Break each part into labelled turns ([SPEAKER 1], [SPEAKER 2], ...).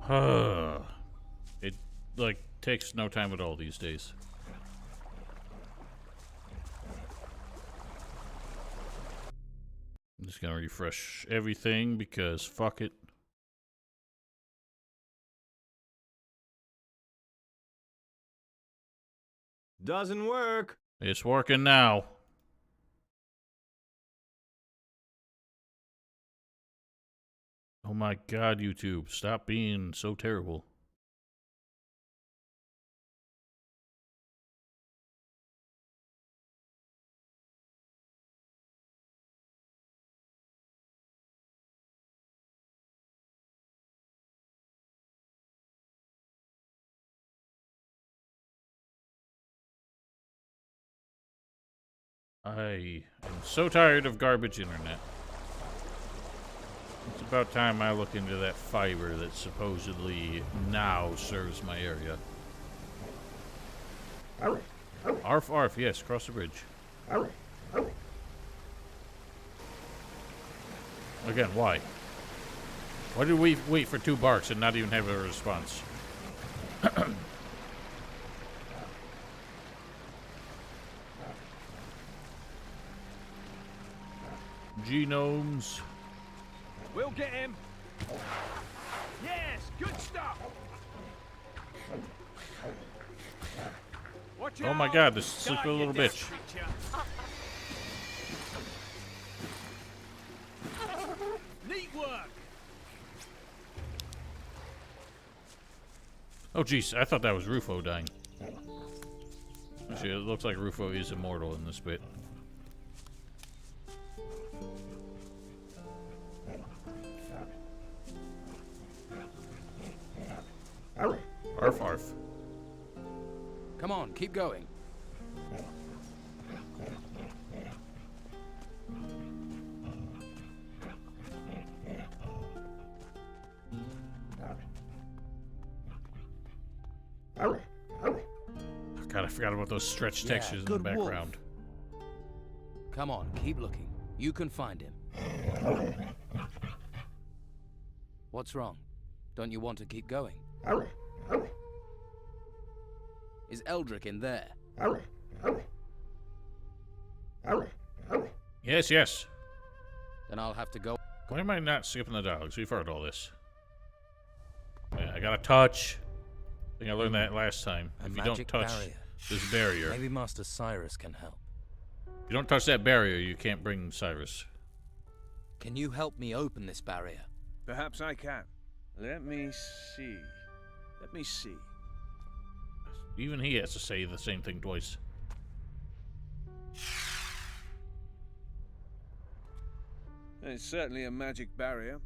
[SPEAKER 1] It, like, takes no time at all these days. I'm just gonna refresh everything because fuck it.
[SPEAKER 2] Doesn't work.
[SPEAKER 1] It's working now. Oh my god, YouTube. Stop being so terrible. I am so tired of garbage internet. It's about time I look into that fiber that supposedly now serves my area. Arf, arf, yes, cross the bridge. Again, why? Why did we wait for 2 barks and not even have a response? Genomes.
[SPEAKER 2] We'll get him. Yes, good stuff. Watch
[SPEAKER 1] Oh my god, this stupid little bitch.
[SPEAKER 2] Neat work.
[SPEAKER 1] Oh jeez, I thought that was Rufo dying. Actually, it looks like Rufo is immortal in this bit. Arf, arf.
[SPEAKER 3] Come on, keep going.
[SPEAKER 1] God, I forgot about those stretch textures in the background.
[SPEAKER 3] Come on, keep looking. You can find him. What's wrong? Don't you want to keep going? Is Eldrick in there?
[SPEAKER 1] Yes, yes.
[SPEAKER 3] Then I'll have to go.
[SPEAKER 1] Why am I not skipping the dogs? We've heard all this. Yeah, I gotta touch. I think I learned that last time.
[SPEAKER 3] A
[SPEAKER 1] If you don't
[SPEAKER 3] magic
[SPEAKER 1] touch
[SPEAKER 3] barrier.
[SPEAKER 1] this barrier,
[SPEAKER 3] Maybe Master Cyrus can help.
[SPEAKER 1] if you don't touch that barrier, you can't bring Cyrus.
[SPEAKER 3] Can you help me open this barrier?
[SPEAKER 2] Perhaps I can. Let me see. Let me see.
[SPEAKER 1] Even he has to say the same thing twice.
[SPEAKER 2] It's certainly a magic barrier.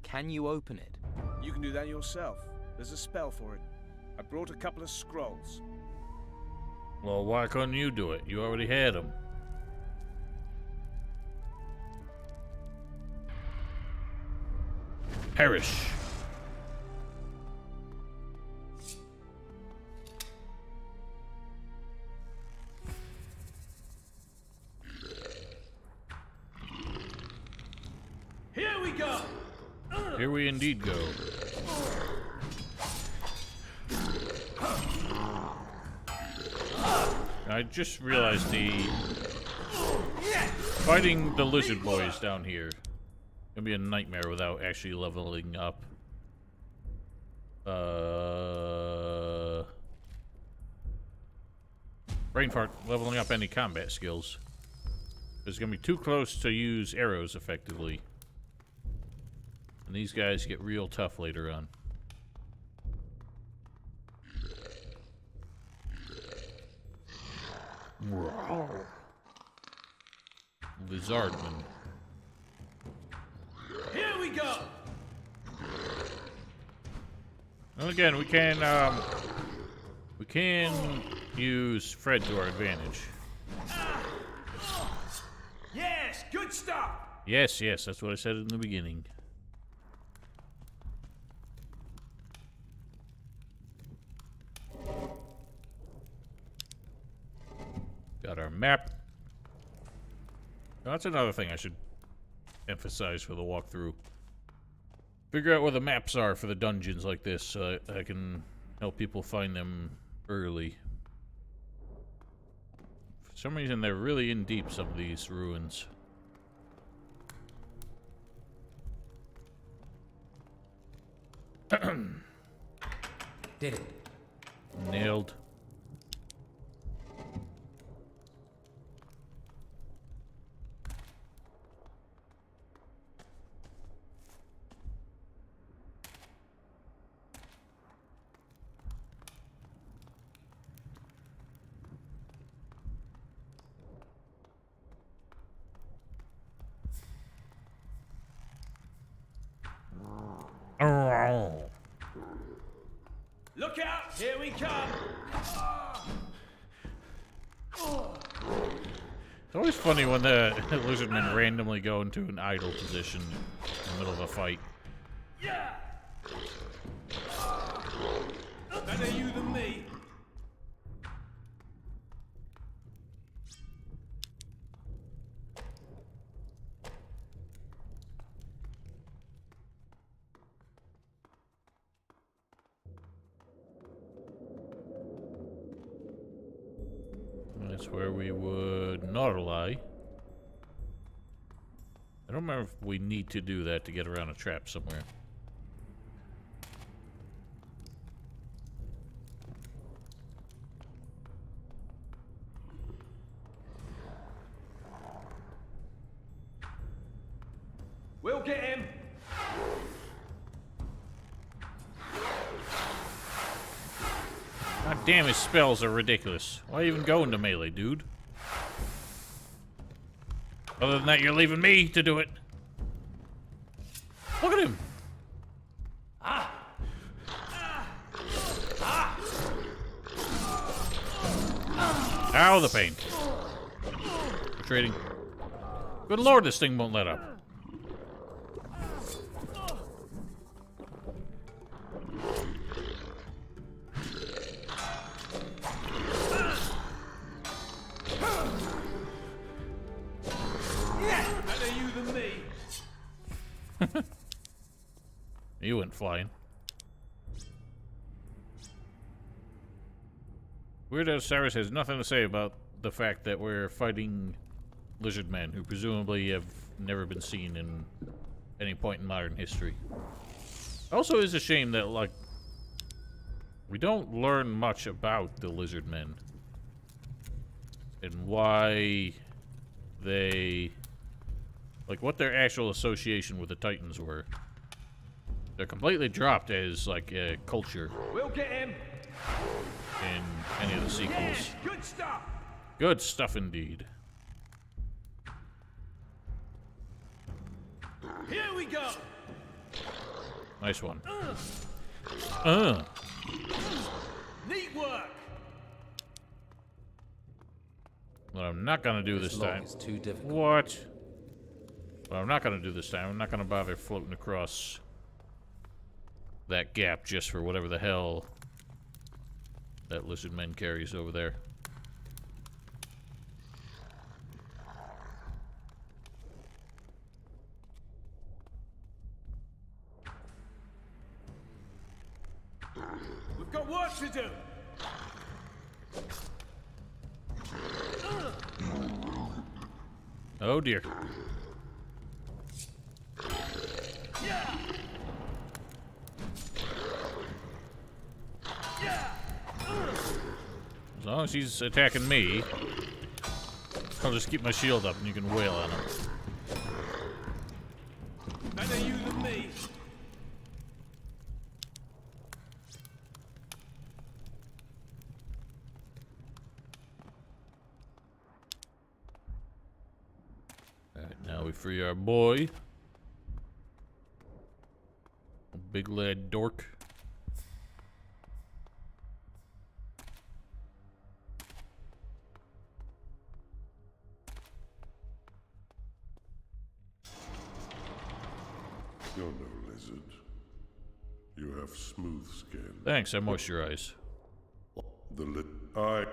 [SPEAKER 3] Can you open it?
[SPEAKER 2] You can do that yourself. There's a spell for it. I brought a couple of scrolls.
[SPEAKER 1] Well, why couldn't you do it? You already had them. Perish.
[SPEAKER 2] Here we go!
[SPEAKER 1] Here we indeed go. I just realized fighting the lizard boys down here gonna be a nightmare without actually leveling up. Brain fart, leveling up any combat skills. It's gonna be too close to use arrows effectively. And these guys get real tough later on. Lizardman.
[SPEAKER 2] Here we go!
[SPEAKER 1] And again, we can use Fred to our advantage.
[SPEAKER 2] Yes, good stuff!
[SPEAKER 1] Yes, yes, that's what I said in the beginning. Got our map. Now, that's another thing I should emphasize for the walkthrough. Figure out where the maps are for the dungeons like this so I can help people find them early. For some reason, they're really in deep, some of these ruins.
[SPEAKER 3] Did it.
[SPEAKER 1] Nailed.
[SPEAKER 2] Look out! Here we come!
[SPEAKER 1] It's always funny when the lizardmen randomly go into an idle position in the middle of a fight.
[SPEAKER 2] Yeah! Better you than me.
[SPEAKER 1] That's where we would not lie. I don't remember if we need to do that to get around a trap somewhere.
[SPEAKER 2] We'll get him.
[SPEAKER 1] God damn, his spells are ridiculous. Why even go into melee, dude? Other than that, you're leaving me to do it. Look at him. Ow, the pain. Trading. Good lord, this thing won't let up.
[SPEAKER 2] Better you than me.
[SPEAKER 1] You went flying. Weird Cyrus has nothing to say about the fact that we're fighting lizard men who presumably have never been seen in any point in modern history. Also, is a shame that, like, we don't learn much about the lizard men and why they, like, what their actual association with the Titans were. They're completely dropped as, like, a culture
[SPEAKER 2] We'll get him.
[SPEAKER 1] in any of the sequels.
[SPEAKER 2] Yes, good stuff.
[SPEAKER 1] Good stuff indeed.
[SPEAKER 2] Here we go.
[SPEAKER 1] Nice one.
[SPEAKER 2] Neat work.
[SPEAKER 1] What I'm not gonna do this time.
[SPEAKER 3] It's too difficult.
[SPEAKER 1] What? What I'm not gonna do this time, I'm not gonna bother floating across that gap just for whatever the hell that lizard man carries over there.
[SPEAKER 2] We've got work to do.
[SPEAKER 1] Oh dear.
[SPEAKER 2] Yeah. Yeah.
[SPEAKER 1] As long as he's attacking me, I'll just keep my shield up and you can wail on him.
[SPEAKER 2] Better you than me.
[SPEAKER 1] Alright, now we free our boy. Big lad dork.
[SPEAKER 4] You're no lizard. You have smooth skin.
[SPEAKER 1] Thanks, I moisturize.
[SPEAKER 4] The lit. I.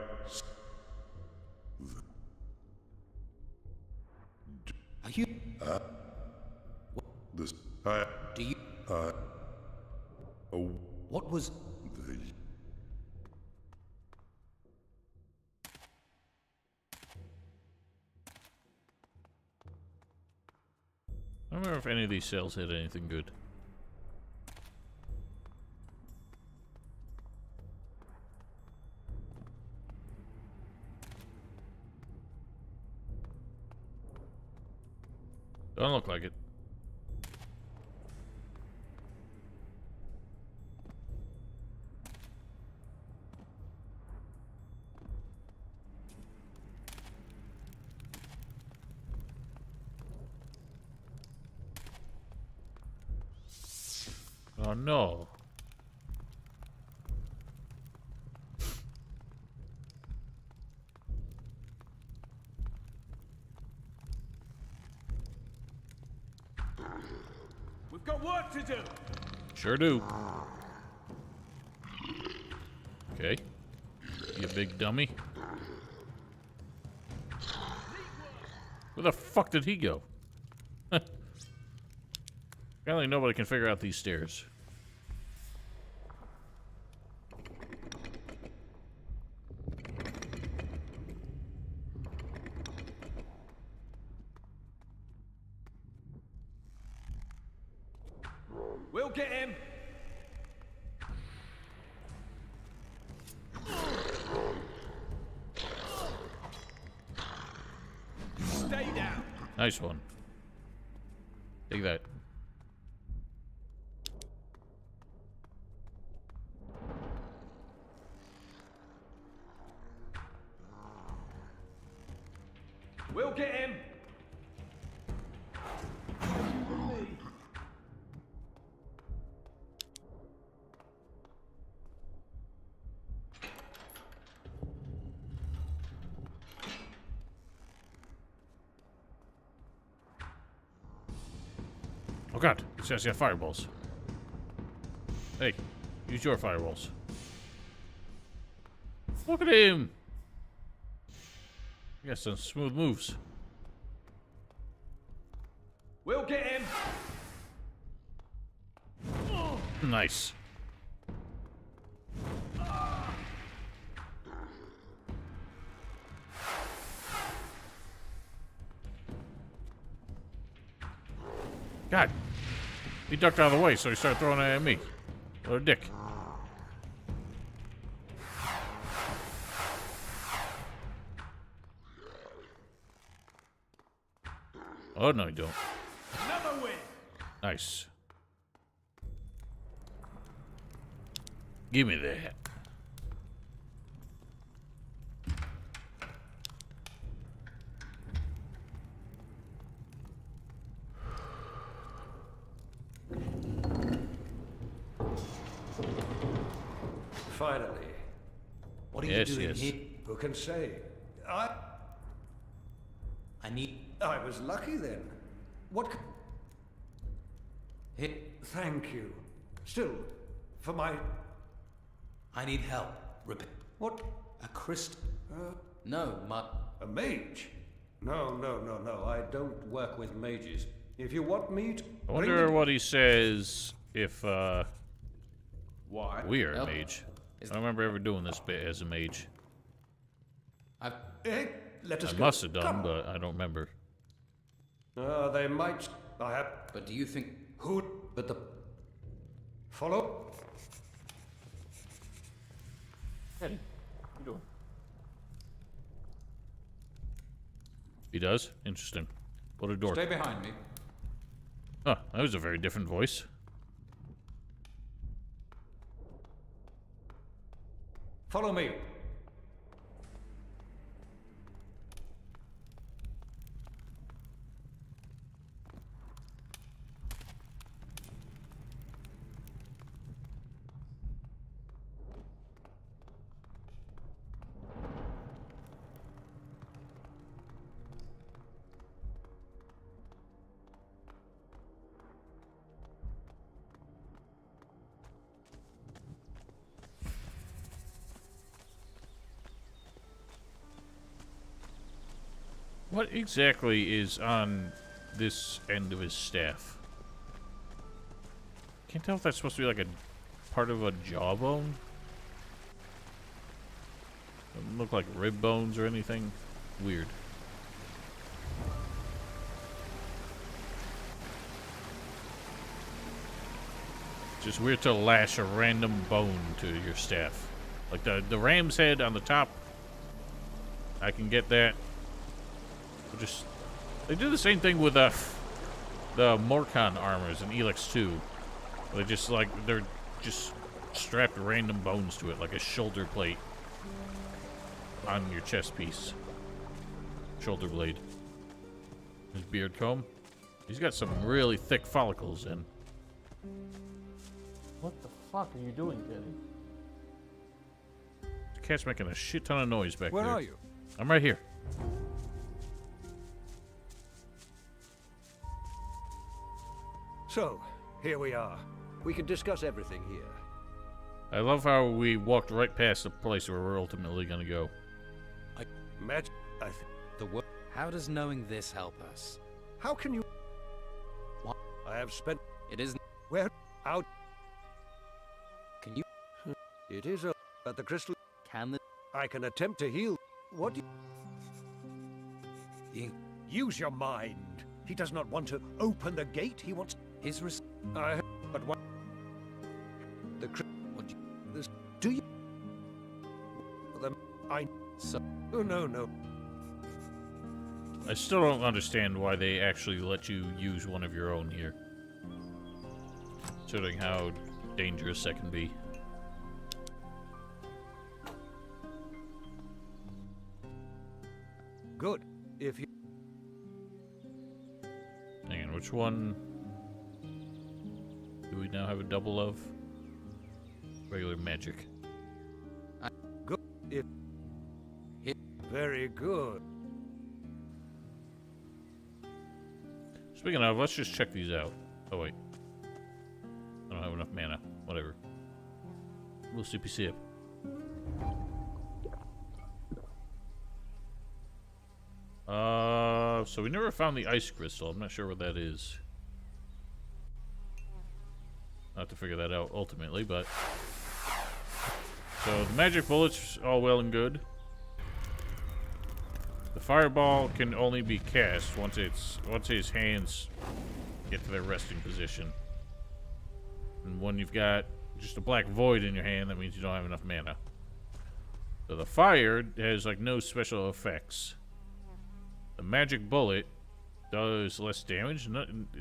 [SPEAKER 3] Are you?
[SPEAKER 4] This. I.
[SPEAKER 3] Do you?
[SPEAKER 4] Oh,
[SPEAKER 3] What was...
[SPEAKER 4] they...
[SPEAKER 1] I don't remember if any of these cells had anything good. Don't look like it. Oh no.
[SPEAKER 2] We've got work to do.
[SPEAKER 1] Sure do. Okay. You big dummy. Where the fuck did he go? Apparently nobody can figure out these stairs.
[SPEAKER 2] We'll get him. Stay down.
[SPEAKER 1] Nice one. Take that.
[SPEAKER 2] We'll get him.
[SPEAKER 1] Oh god, it says you have fireballs. Hey, use your fireballs. Look at him! He got some smooth moves.
[SPEAKER 2] We'll get him.
[SPEAKER 1] Nice. God. He ducked out of the way, so he started throwing it at me. What a dick. Oh, no, you don't.
[SPEAKER 2] Another win.
[SPEAKER 1] Nice. Give me that.
[SPEAKER 5] Finally.
[SPEAKER 3] What are
[SPEAKER 1] Yes,
[SPEAKER 3] you doing
[SPEAKER 1] yes.
[SPEAKER 3] here?
[SPEAKER 5] Who can say?
[SPEAKER 3] I need...
[SPEAKER 5] I was lucky then. What?
[SPEAKER 3] Hit.
[SPEAKER 5] Thank you. Still, for my...
[SPEAKER 3] I need help.
[SPEAKER 5] What?
[SPEAKER 3] A Christ... no,
[SPEAKER 5] A mage? No, no, no, no. I don't work with mages. If you want meat,
[SPEAKER 1] I wonder what he says if,
[SPEAKER 2] Why?
[SPEAKER 1] we are a
[SPEAKER 3] Yep.
[SPEAKER 1] mage. I don't remember ever doing this bit as a mage.
[SPEAKER 3] I've...
[SPEAKER 5] Eh, let us
[SPEAKER 1] I
[SPEAKER 5] go.
[SPEAKER 1] must have done,
[SPEAKER 5] Come.
[SPEAKER 1] but I don't remember.
[SPEAKER 5] They might. I have...
[SPEAKER 3] But do you think...
[SPEAKER 5] Who? But the... Follow?
[SPEAKER 1] Eddie, what you doing? He does? Interesting. What a dork.
[SPEAKER 3] Stay behind me.
[SPEAKER 1] Huh, that was a very different voice.
[SPEAKER 5] Follow me.
[SPEAKER 1] What exactly is on this end of his staff? Can't tell if that's supposed to be like a part of a jawbone. Doesn't look like rib bones or anything. Weird. Just weird to lash a random bone to your staff. Like the ram's head on the top. I can get that. They do the same thing with the Morcon armors in Elex 2. They're just strapped random bones to it, like a shoulder plate on your chest piece. Shoulder blade. His beard comb. He's got some really thick follicles in. What the fuck are you doing, Kenny? The cat's making a shit ton of noise back there.
[SPEAKER 3] Where are you?
[SPEAKER 1] I'm right here.
[SPEAKER 5] So, here we are. We can discuss everything here.
[SPEAKER 1] I love how we walked right past the place where we're ultimately gonna go.
[SPEAKER 5] Magic, I think.
[SPEAKER 3] The work. How does knowing this help us?
[SPEAKER 5] How can you...
[SPEAKER 3] What?
[SPEAKER 5] I have spent...
[SPEAKER 3] It isn't.
[SPEAKER 5] Where? Out...
[SPEAKER 3] Can you?
[SPEAKER 5] It is a... But the crystal...
[SPEAKER 3] Can the?
[SPEAKER 5] I can attempt to heal... What do
[SPEAKER 3] The
[SPEAKER 5] Use your mind. He does not want to open the gate. He wants...
[SPEAKER 3] his res.
[SPEAKER 5] But what... The crystal...
[SPEAKER 3] What?
[SPEAKER 5] This... Do you... The... I...
[SPEAKER 3] So.
[SPEAKER 5] Oh, no.
[SPEAKER 1] I still don't understand why they actually let you use one of your own here. Considering how dangerous that can be.
[SPEAKER 5] Good. If you...
[SPEAKER 1] Hang on, which one do we now have a double of? Regular magic.
[SPEAKER 5] Good. If... Very good.
[SPEAKER 1] Speaking of, let's just check these out. Oh, wait. I don't have enough mana. Whatever. We'll CPC it. So we never found the ice crystal. I'm not sure what that is. I'll have to figure that out ultimately, but... So the magic bullets, all well and good. The fireball can only be cast once his hands get to their resting position. And when you've got just a black void in your hand, that means you don't have enough mana. So the fire has like no special effects. The magic bullet does less damage.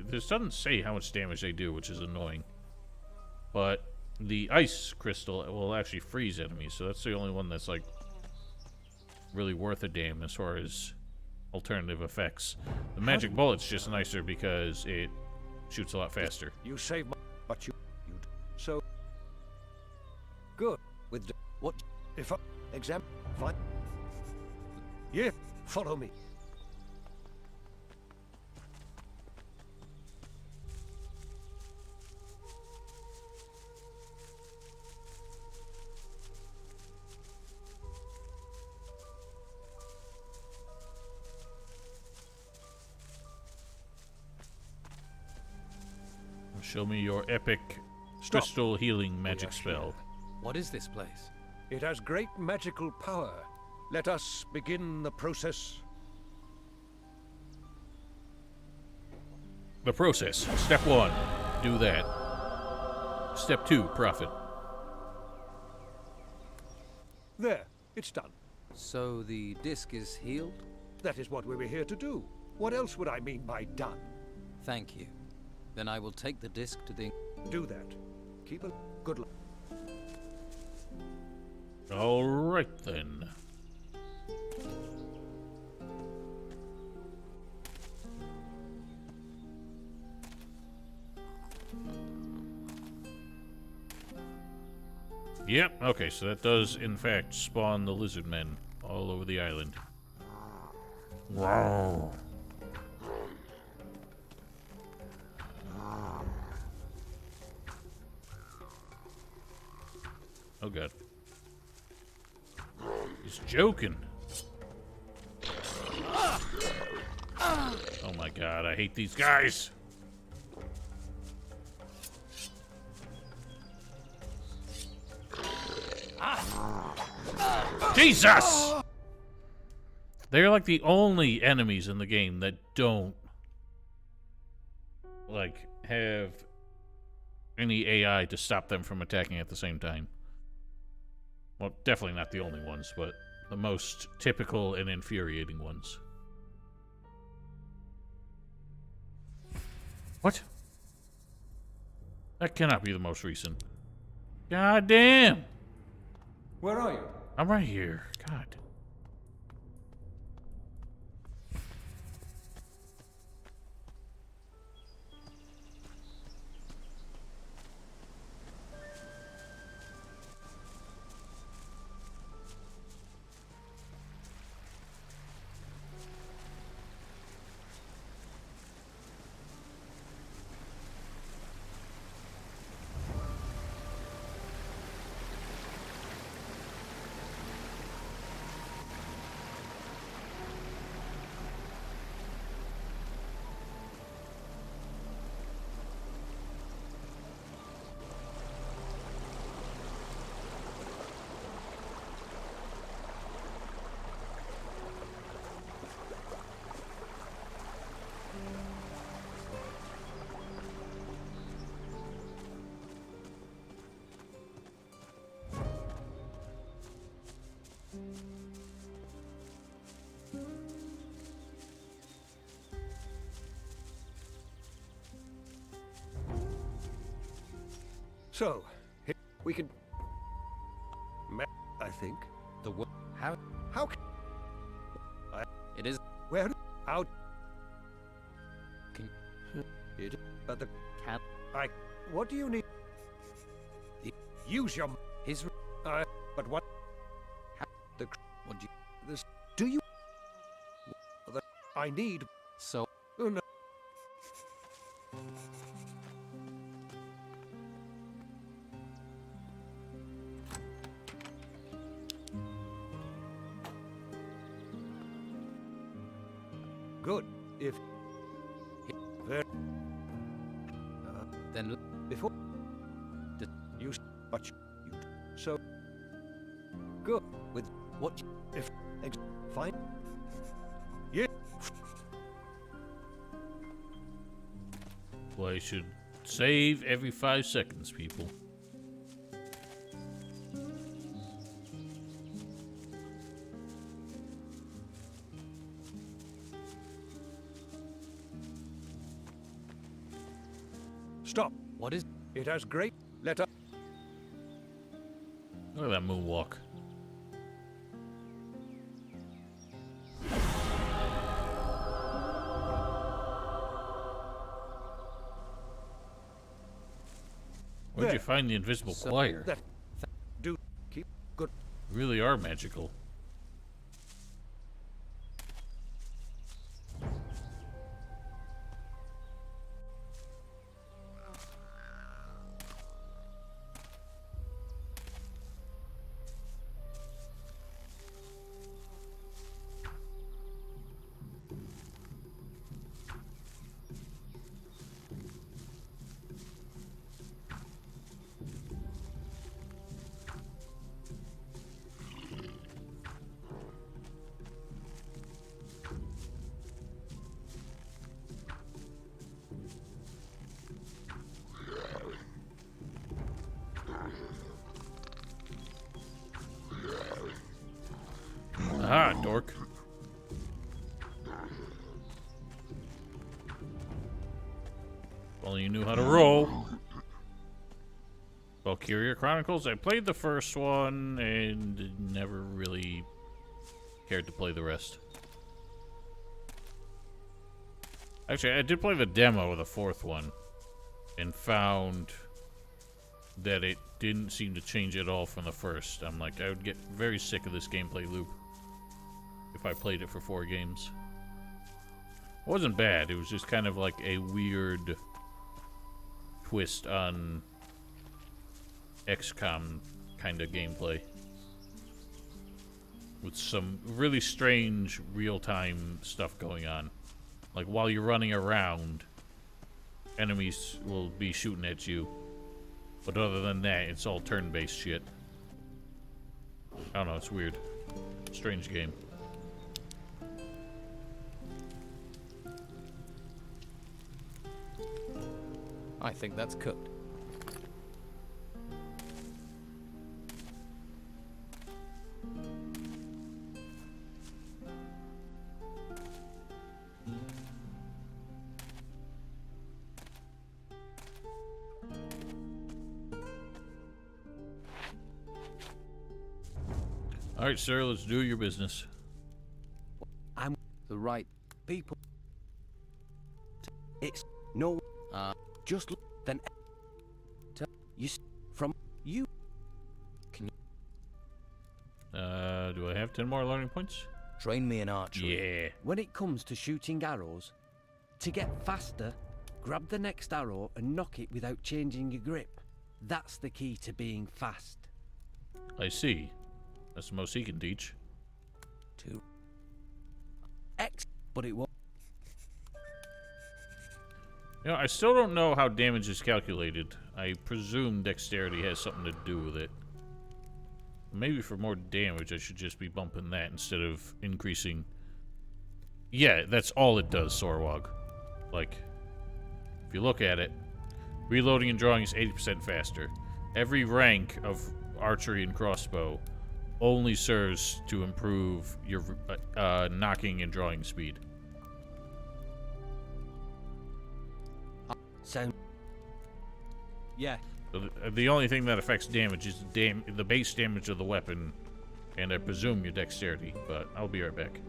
[SPEAKER 1] This doesn't say how much damage they do, which is annoying. But the ice crystal will actually freeze enemies, so that's the only one that's like really worth a damn as far as alternative effects. The magic bullet's just nicer because it shoots a lot faster.
[SPEAKER 5] You save my... But you... So... Good. With... What... If I... Exam... Fine. Yeah. Follow me.
[SPEAKER 1] Show me your epic crystal healing magic spell.
[SPEAKER 3] What is this place?
[SPEAKER 5] It has great magical power. Let us begin the process.
[SPEAKER 1] The process. Step 1, do that. Step 2, profit.
[SPEAKER 5] There. It's done.
[SPEAKER 3] So the disc is healed?
[SPEAKER 5] That is what we were here to do. What else would I mean by done?
[SPEAKER 3] Thank you. Then I will take the disc to the...
[SPEAKER 5] Do that. Keep a good luck.
[SPEAKER 1] Alright then. Yep, okay, so that does in fact spawn the lizard men all over the island. Wow. Oh god. He's joking. Oh my god, I hate these guys. Jesus! They're like the only enemies in the game that don't, like, have any AI to stop them from attacking at the same time. Well, definitely not the only ones, but the most typical and infuriating ones. What? That cannot be the most recent. God damn!
[SPEAKER 5] Where are you?
[SPEAKER 1] I'm right here. God.
[SPEAKER 5] So, we can... I think.
[SPEAKER 3] The what? How?
[SPEAKER 5] How
[SPEAKER 3] It is.
[SPEAKER 5] Where? How?
[SPEAKER 3] Can-
[SPEAKER 5] It... But the...
[SPEAKER 3] Cat.
[SPEAKER 5] What do you need? Use your...
[SPEAKER 3] His.
[SPEAKER 5] But what? The...
[SPEAKER 3] What you?
[SPEAKER 5] This... Do you... The... I need...
[SPEAKER 3] So.
[SPEAKER 5] Oh, no. Good. If... There...
[SPEAKER 3] Then.
[SPEAKER 5] Before...
[SPEAKER 3] Did-
[SPEAKER 5] You... But you... So... Good.
[SPEAKER 3] With what?
[SPEAKER 5] If... Fine. Yeah.
[SPEAKER 1] Well, I should save every 5 seconds, people.
[SPEAKER 5] Stop.
[SPEAKER 3] What is?
[SPEAKER 5] It has great... Let us...
[SPEAKER 1] Look at that moonwalk. Where'd you
[SPEAKER 5] There.
[SPEAKER 1] find the invisible
[SPEAKER 3] So-
[SPEAKER 1] choir?
[SPEAKER 5] That... Do... Keep... Good.
[SPEAKER 1] Really are magical. Aha, dork. If only you knew how to roll. Valkyria Chronicles, I played the first one and never really cared to play the rest. Actually, I did play the demo of the fourth one and found that it didn't seem to change at all from the first. I'm like, I would get very sick of this gameplay loop if I played it for 4 games. It wasn't bad, it was just kind of like a weird twist on XCOM kind of gameplay. With some really strange real-time stuff going on. Like, while you're running around, enemies will be shooting at you. But other than that, it's all turn-based shit. I don't know, it's weird. Strange game.
[SPEAKER 3] I think that's cooked.
[SPEAKER 1] All right, sir, let's do your business.
[SPEAKER 3] I'm the right people.
[SPEAKER 5] It's no. Just then. You from you. Can
[SPEAKER 1] Do I have 10 more learning points?
[SPEAKER 3] Train me in archery.
[SPEAKER 1] Yeah.
[SPEAKER 5] when it comes to shooting arrows, to get faster, grab the next arrow and knock it without changing your grip. That's the key to being fast.
[SPEAKER 1] I see. That's the most he can teach.
[SPEAKER 5] To X, but it won't.
[SPEAKER 1] You know, I still don't know how damage is calculated. I presume dexterity has something to do with it. Maybe for more damage, I should just be bumping that instead of increasing. Yeah, that's all it does, Sorwag. Like, if you look at it, reloading and drawing is 80% faster. Every rank of archery and crossbow only serves to improve your knocking and drawing speed.
[SPEAKER 5] Sound. Yeah.
[SPEAKER 1] So the only thing that affects damage is the base damage of the weapon, and I presume your dexterity, but I'll be right back.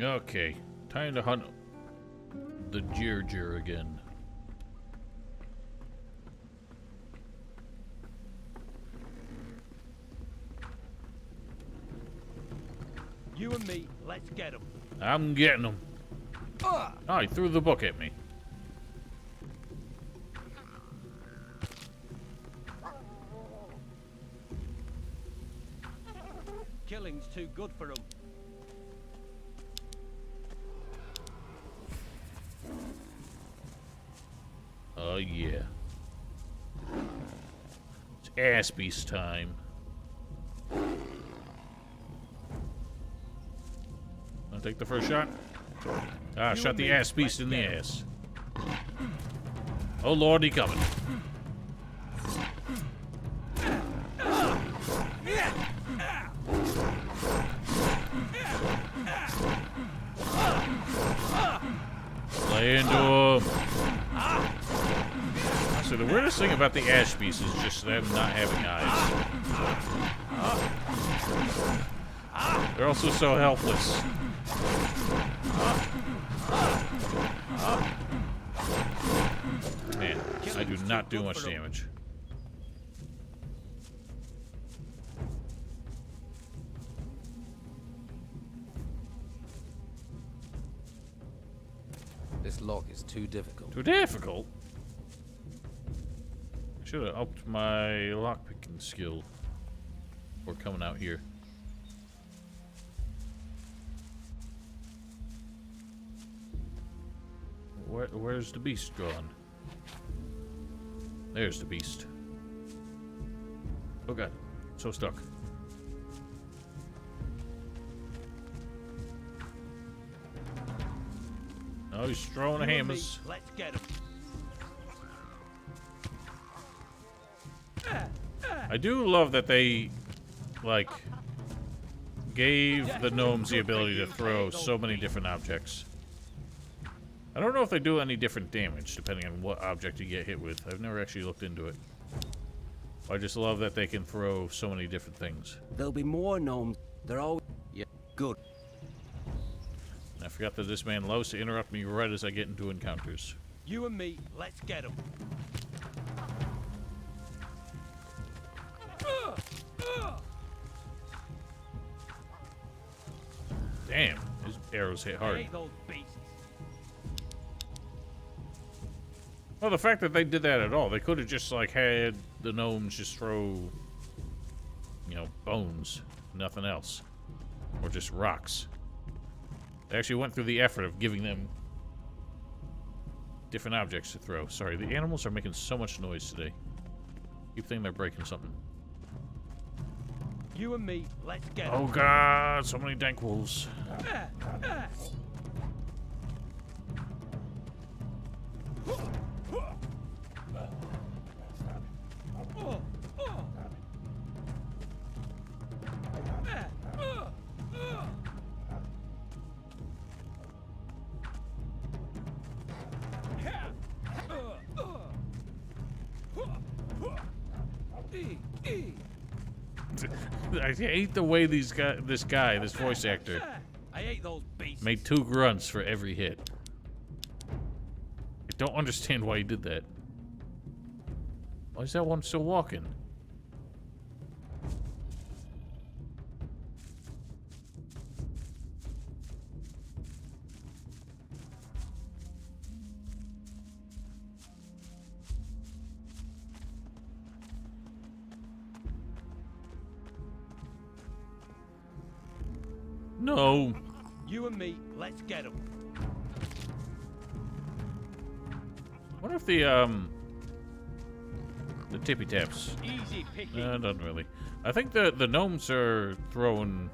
[SPEAKER 1] Okay, time to hunt the Jirjir again.
[SPEAKER 6] You and me, let's get him.
[SPEAKER 1] I'm getting him. Oh, he threw the book at me.
[SPEAKER 6] Killing's too good for him.
[SPEAKER 1] Oh, yeah. It's ass beast time. Wanna take the first shot? Ah, shot the ass beast in the ass. Oh, Lord, he coming. Play into him. So the weirdest thing about the ash beast is just them not having eyes. They're also so helpless. Man, I do not do much damage.
[SPEAKER 3] This log is too difficult.
[SPEAKER 1] Too difficult? I should have upped my lockpicking skill before coming out here. Where's the beast gone? There's the beast. Oh god, so stuck. Oh, he's throwing
[SPEAKER 6] You and me,
[SPEAKER 1] hammers.
[SPEAKER 6] let's get him.
[SPEAKER 1] I do love that they, like, gave the gnomes the ability to throw so many different objects. I don't know if they do any different damage depending on what object you get hit with. I've never actually looked into it. I just love that they can throw so many different things.
[SPEAKER 5] There'll be more gnomes. They're all... Yeah, good.
[SPEAKER 1] And I forgot that this man loves to interrupt me right as I get into encounters.
[SPEAKER 6] You and me, let's get him.
[SPEAKER 1] Damn, his arrows hit
[SPEAKER 6] I
[SPEAKER 1] hard.
[SPEAKER 6] hate those beasts.
[SPEAKER 1] Well, the fact that they did that at all, they could have just, like, had the gnomes just throw, you know, bones, nothing else. Or just rocks. They actually went through the effort of giving them different objects to throw. Sorry, the animals are making so much noise today. Keep thinking they're breaking something.
[SPEAKER 6] You and me, let's get
[SPEAKER 1] Oh
[SPEAKER 6] him.
[SPEAKER 1] god, so many dank wolves. I hate the way this voice actor,
[SPEAKER 6] I hate those beasts.
[SPEAKER 1] made 2 grunts for every hit. I don't understand why he did that. Why is that one still walking? No.
[SPEAKER 6] You and me, let's get him.
[SPEAKER 1] What if the tippy taps?
[SPEAKER 6] Easy picking.
[SPEAKER 1] Doesn't really. I think the gnomes are thrown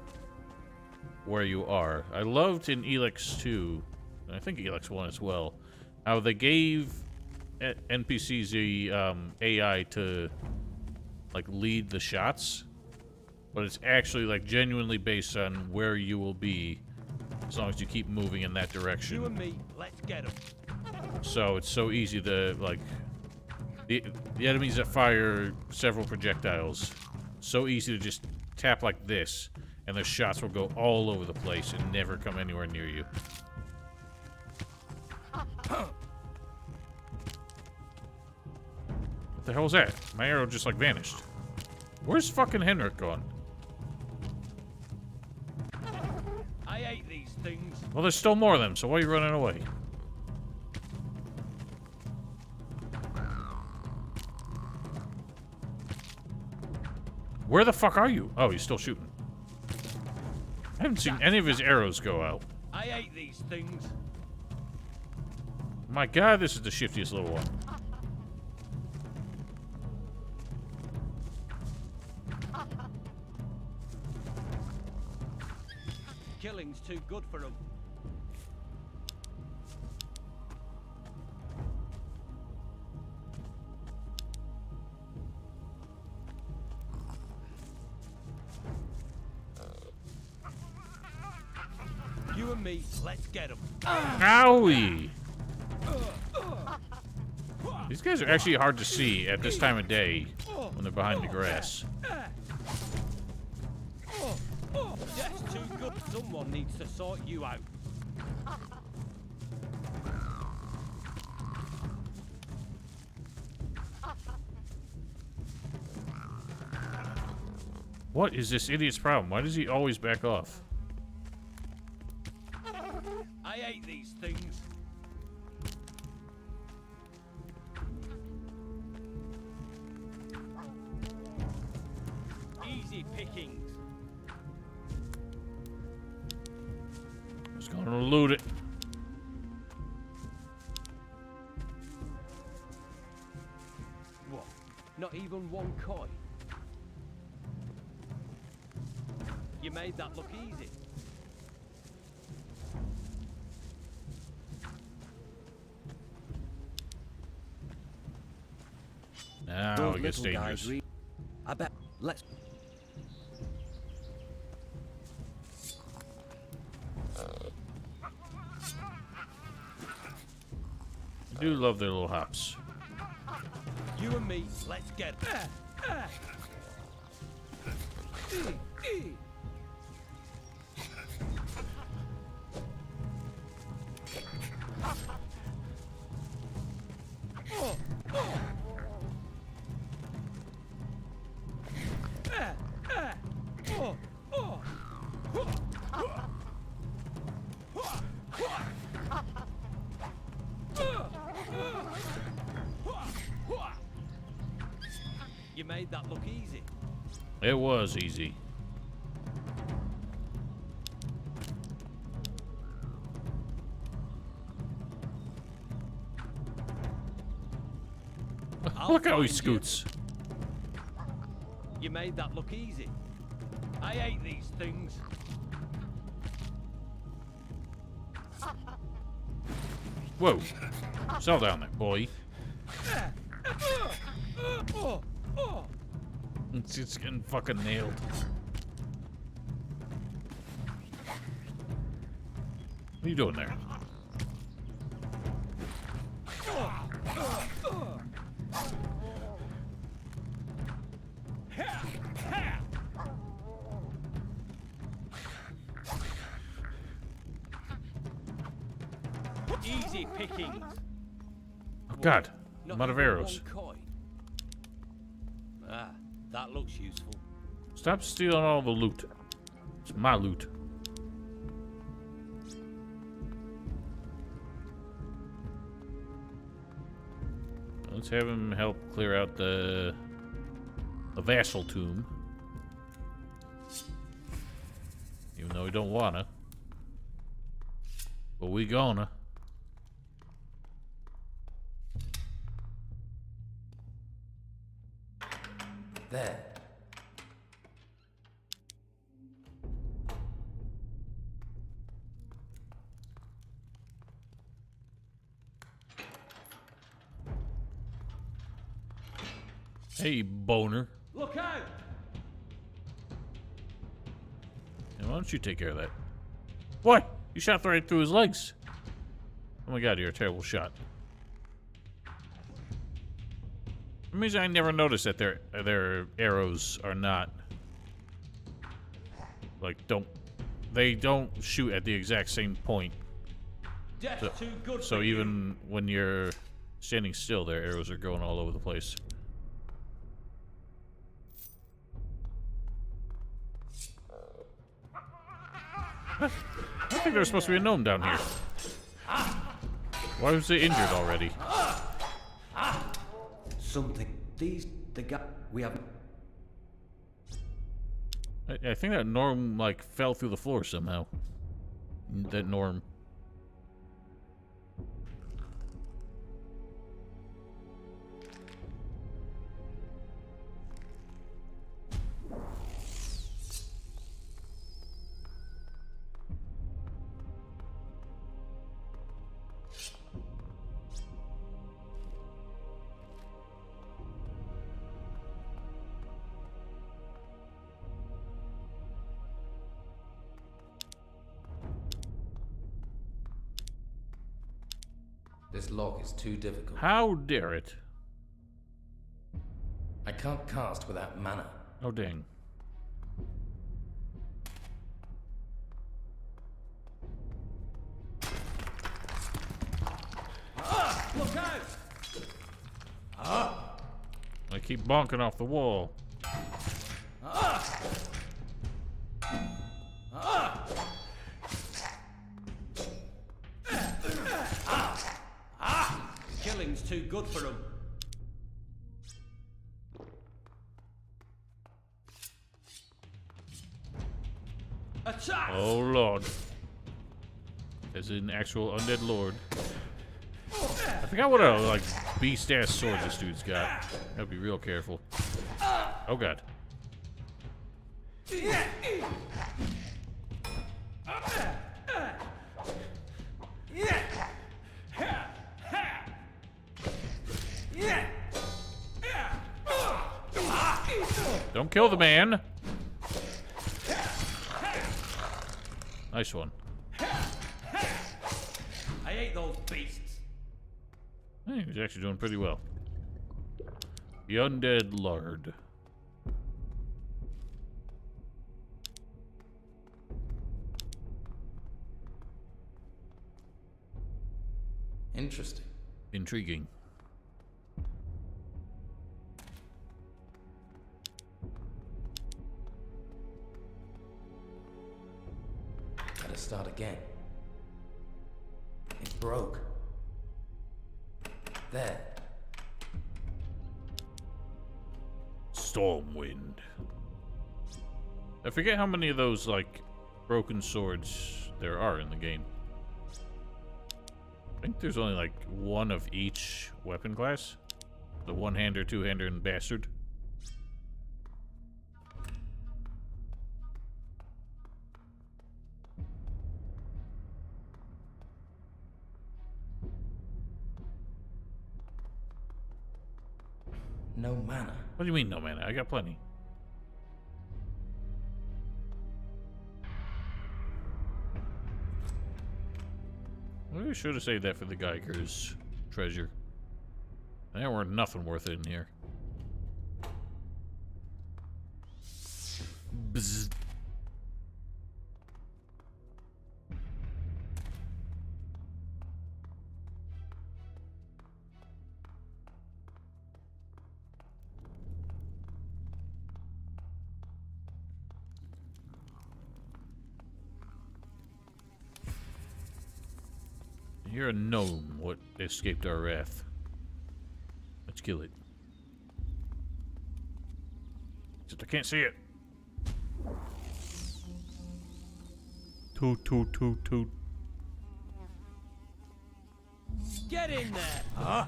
[SPEAKER 1] where you are. I loved in Elix 2, and I think Elix 1 as well, how they gave NPCs the AI to, like, lead the shots, but it's actually, like, genuinely based on where you will be as long as you keep moving in that direction.
[SPEAKER 6] You and me, let's get him.
[SPEAKER 1] So it's so easy to, like, the enemies that fire several projectiles, so easy to just tap like this, and their shots will go all over the place and never come anywhere near you. What the hell was that? My arrow just, like, vanished. Where's fucking Henrik gone?
[SPEAKER 6] I hate these things.
[SPEAKER 1] Well, there's still more of them, so why are you running away? Where the fuck are you? Oh, he's still shooting. I haven't seen any of his arrows go out.
[SPEAKER 6] I hate these things.
[SPEAKER 1] My god, this is the shiftiest little one.
[SPEAKER 6] Killing's too good for him. You and me, let's get him.
[SPEAKER 1] Owie! These guys are actually hard to see at this time of day when they're behind the grass.
[SPEAKER 6] That's too good. Someone needs to sort you out.
[SPEAKER 1] What is this idiot's problem? Why does he always back off?
[SPEAKER 6] I hate these things.
[SPEAKER 1] loot it.
[SPEAKER 6] What? Not even one coin? You made that look easy.
[SPEAKER 1] Now
[SPEAKER 5] Those
[SPEAKER 1] it gets
[SPEAKER 5] little guys
[SPEAKER 1] dangerous.
[SPEAKER 5] read. I bet. Let's.
[SPEAKER 1] I do love their little hops.
[SPEAKER 6] You and me, let's get. You made that look easy.
[SPEAKER 1] It was easy. Look how he
[SPEAKER 6] find you.
[SPEAKER 1] scoots.
[SPEAKER 6] You made that look easy. I hate these things.
[SPEAKER 1] Whoa. Settle down there, boy. It's getting fucking nailed. What are you doing there?
[SPEAKER 6] Easy pickings.
[SPEAKER 1] Oh God,
[SPEAKER 6] Not
[SPEAKER 1] I'm out of
[SPEAKER 6] even
[SPEAKER 1] arrows.
[SPEAKER 6] one coin. Ah, that looks useful.
[SPEAKER 1] Stop stealing all the loot. It's my loot. Let's have him help clear out the vassal tomb. Even though we don't wanna. But we gonna.
[SPEAKER 3] There.
[SPEAKER 1] Hey, boner.
[SPEAKER 6] Look out!
[SPEAKER 1] Now, why don't you take care of that? What? You shot right through his legs. Oh my God, you're a terrible shot. It means I never noticed that their arrows are not like they don't shoot at the exact same point.
[SPEAKER 6] Death's too good
[SPEAKER 1] So
[SPEAKER 6] for
[SPEAKER 1] even when you're standing still, their arrows are going all over the place. I think there's supposed to be a gnome down here. Why was it injured already?
[SPEAKER 5] Something. The guy. We have.
[SPEAKER 1] I think that Norm, like, fell through the floor somehow. That Norm.
[SPEAKER 3] This lock is too difficult.
[SPEAKER 1] How dare it?
[SPEAKER 3] I can't cast without mana.
[SPEAKER 1] Oh, dang.
[SPEAKER 6] Look out!
[SPEAKER 1] I keep bonking off the wall.
[SPEAKER 6] Killing's too good for him. Attack!
[SPEAKER 1] Oh, Lord. as in actual undead lord. I forgot what a like beast ass sword this dude's got. Gotta be real careful. Oh god. Don't kill the man. Nice one.
[SPEAKER 6] I hate those beasts.
[SPEAKER 1] Hey, he's actually doing pretty well. The undead lord.
[SPEAKER 7] Interesting.
[SPEAKER 1] Intriguing.
[SPEAKER 7] Gotta start again. It broke. There.
[SPEAKER 1] Stormwind. I forget how many of those, like, broken swords there are in the game. I think there's only, like, one of each weapon class. The one-hander, two-hander, and bastard.
[SPEAKER 7] No mana.
[SPEAKER 1] What do you mean, no mana? I got plenty. Maybe I should have saved that for the Geiger's treasure. There weren't nothing worth it in here. Bzz. You're a gnome. What escaped our wrath? Let's kill it. Except I can't see it. Toot, toot, toot, toot.
[SPEAKER 6] Get in there! Huh?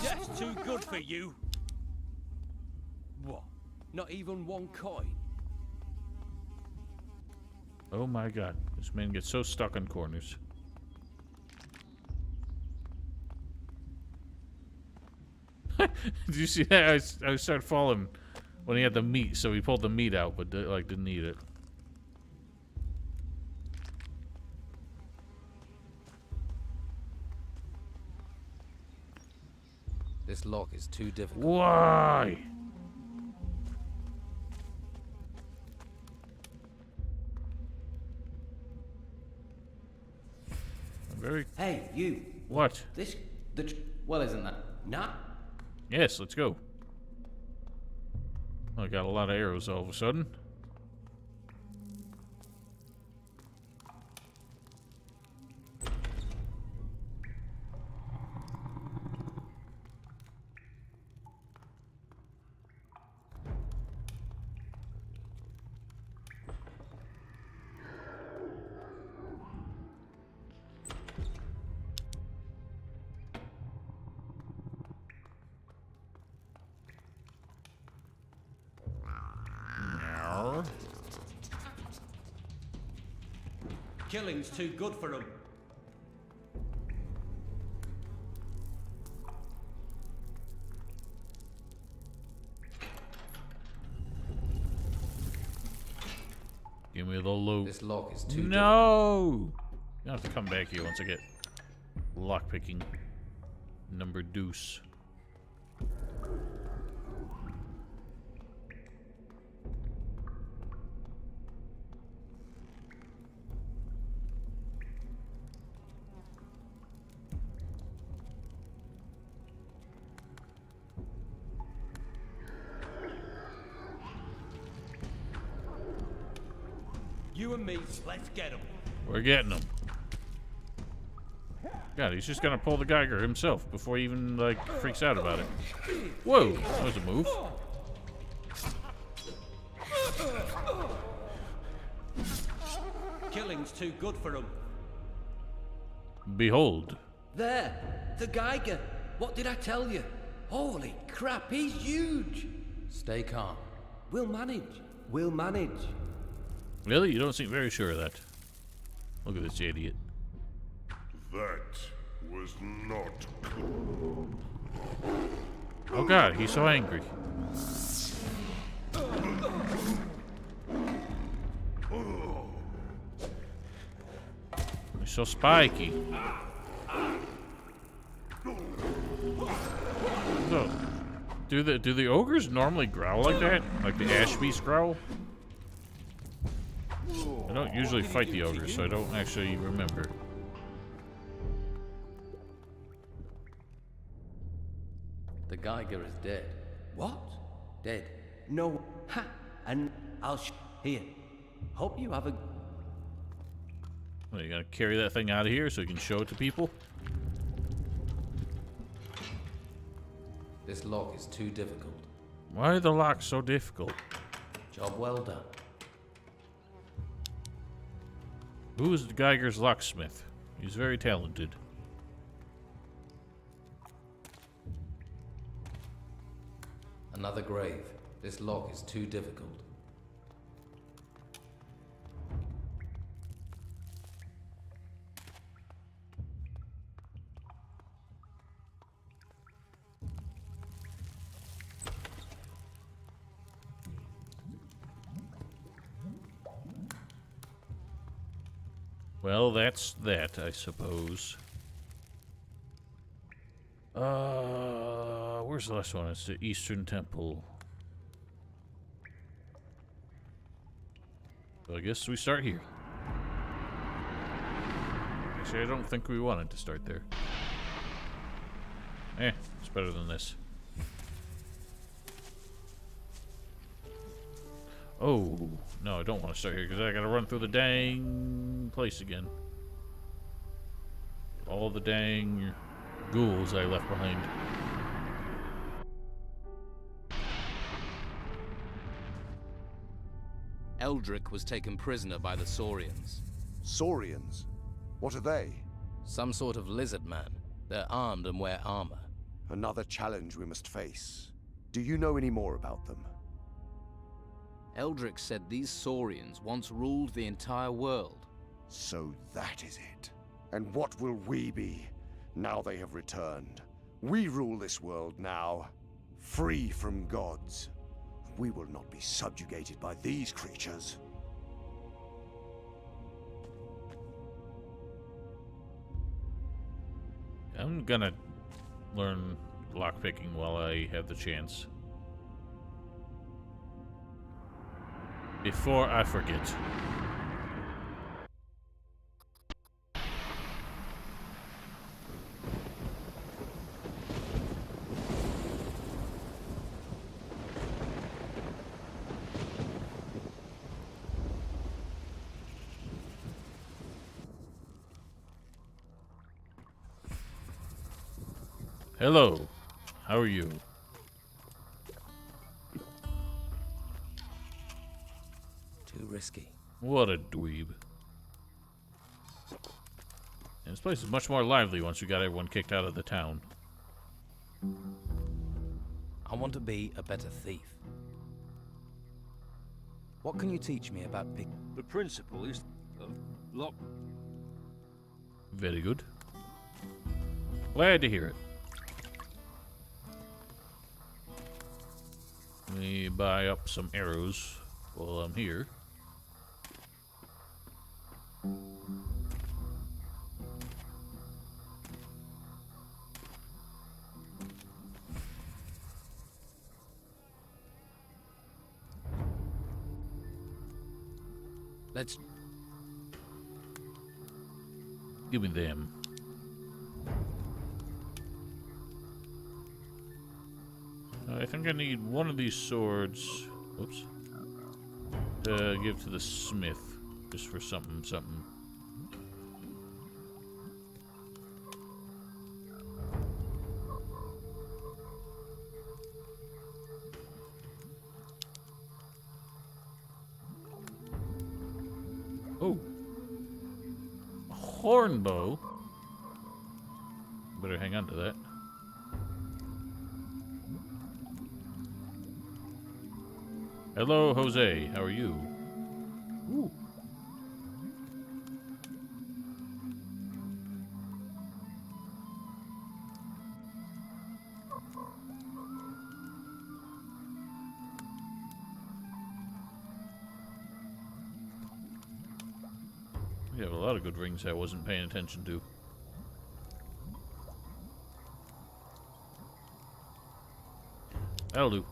[SPEAKER 6] Death's too good for you. What? Not even one coin?
[SPEAKER 1] Oh my god. This man gets so stuck on corners. Did you see that? I started falling when he had the meat, so he pulled the meat out, but like didn't eat it.
[SPEAKER 3] This lock is too difficult.
[SPEAKER 1] Why? Very.
[SPEAKER 7] Hey, you.
[SPEAKER 1] What?
[SPEAKER 7] This. Well, isn't that?
[SPEAKER 6] Nah.
[SPEAKER 1] Yes, let's go. I got a lot of arrows all of a sudden.
[SPEAKER 6] Killing's too good for them.
[SPEAKER 1] Give me the loot.
[SPEAKER 7] This lock is too
[SPEAKER 1] No! You have to come back here once I get lockpicking number deuce.
[SPEAKER 6] You and me, let's get them.
[SPEAKER 1] We're getting him. God, he's just gonna pull the Geiger himself before he even, like, freaks out about it. Whoa, that was a move.
[SPEAKER 6] killing's too good for 'em.
[SPEAKER 1] Behold.
[SPEAKER 3] There! The Geiger! What did I tell you? Holy crap, he's huge! Stay calm. We'll manage. We'll manage.
[SPEAKER 1] Really? You don't seem very sure of that. Look at this idiot.
[SPEAKER 4] That was not cool.
[SPEAKER 1] Oh god, he's so angry. He's so spiky. So, do the ogres normally growl like that? Like the ash beasts growl? I don't usually fight the ogres, so I don't actually remember.
[SPEAKER 3] The Geiger is dead. What? Dead. No. Ha! And I'll here. Hope you have a...
[SPEAKER 1] What, you gotta carry that thing out of here so you can show it to people?
[SPEAKER 7] This lock is too difficult.
[SPEAKER 1] Why are the locks so difficult?
[SPEAKER 7] Job well done.
[SPEAKER 1] Who is the Geiger's locksmith? He's very talented.
[SPEAKER 7] Another grave. This lock is too difficult.
[SPEAKER 1] Well, that's that, I suppose. Where's the last one? It's the Eastern Temple. So I guess we start here. Actually, I don't think we wanted to start there. It's better than this. Oh, no, I don't want to start here because I gotta run through the dang place again. All the dang ghouls I left behind.
[SPEAKER 3] Eldrick was taken prisoner by the Saurians.
[SPEAKER 5] Saurians? What are they?
[SPEAKER 3] Some sort of lizard man. They're armed and wear armor.
[SPEAKER 5] Another challenge we must face. Do you know any more about them?
[SPEAKER 3] Eldrick said these Saurians once ruled the entire world.
[SPEAKER 5] So that is it. And what will we be, now they have returned? We rule this world now, free from gods. We will not be subjugated by these creatures.
[SPEAKER 1] I'm gonna learn lockpicking while I have the chance. Before I forget. Hello. How are you?
[SPEAKER 3] Too risky.
[SPEAKER 1] What a dweeb. And this place is much more lively once we got everyone kicked out of the town.
[SPEAKER 3] I want to be a better thief. What can you teach me about pick?
[SPEAKER 6] The principle is lock.
[SPEAKER 1] Very good. Glad to hear it. Let me buy up some arrows while I'm here.
[SPEAKER 3] Let's...
[SPEAKER 1] Give me them. I think I need one of these swords. Whoops. To give to the smith. Just for something. Oh. hornbow. Better hang on to that. Hello, Jose. How are you? Ooh. We have a lot of good rings I wasn't paying attention to. That'll do.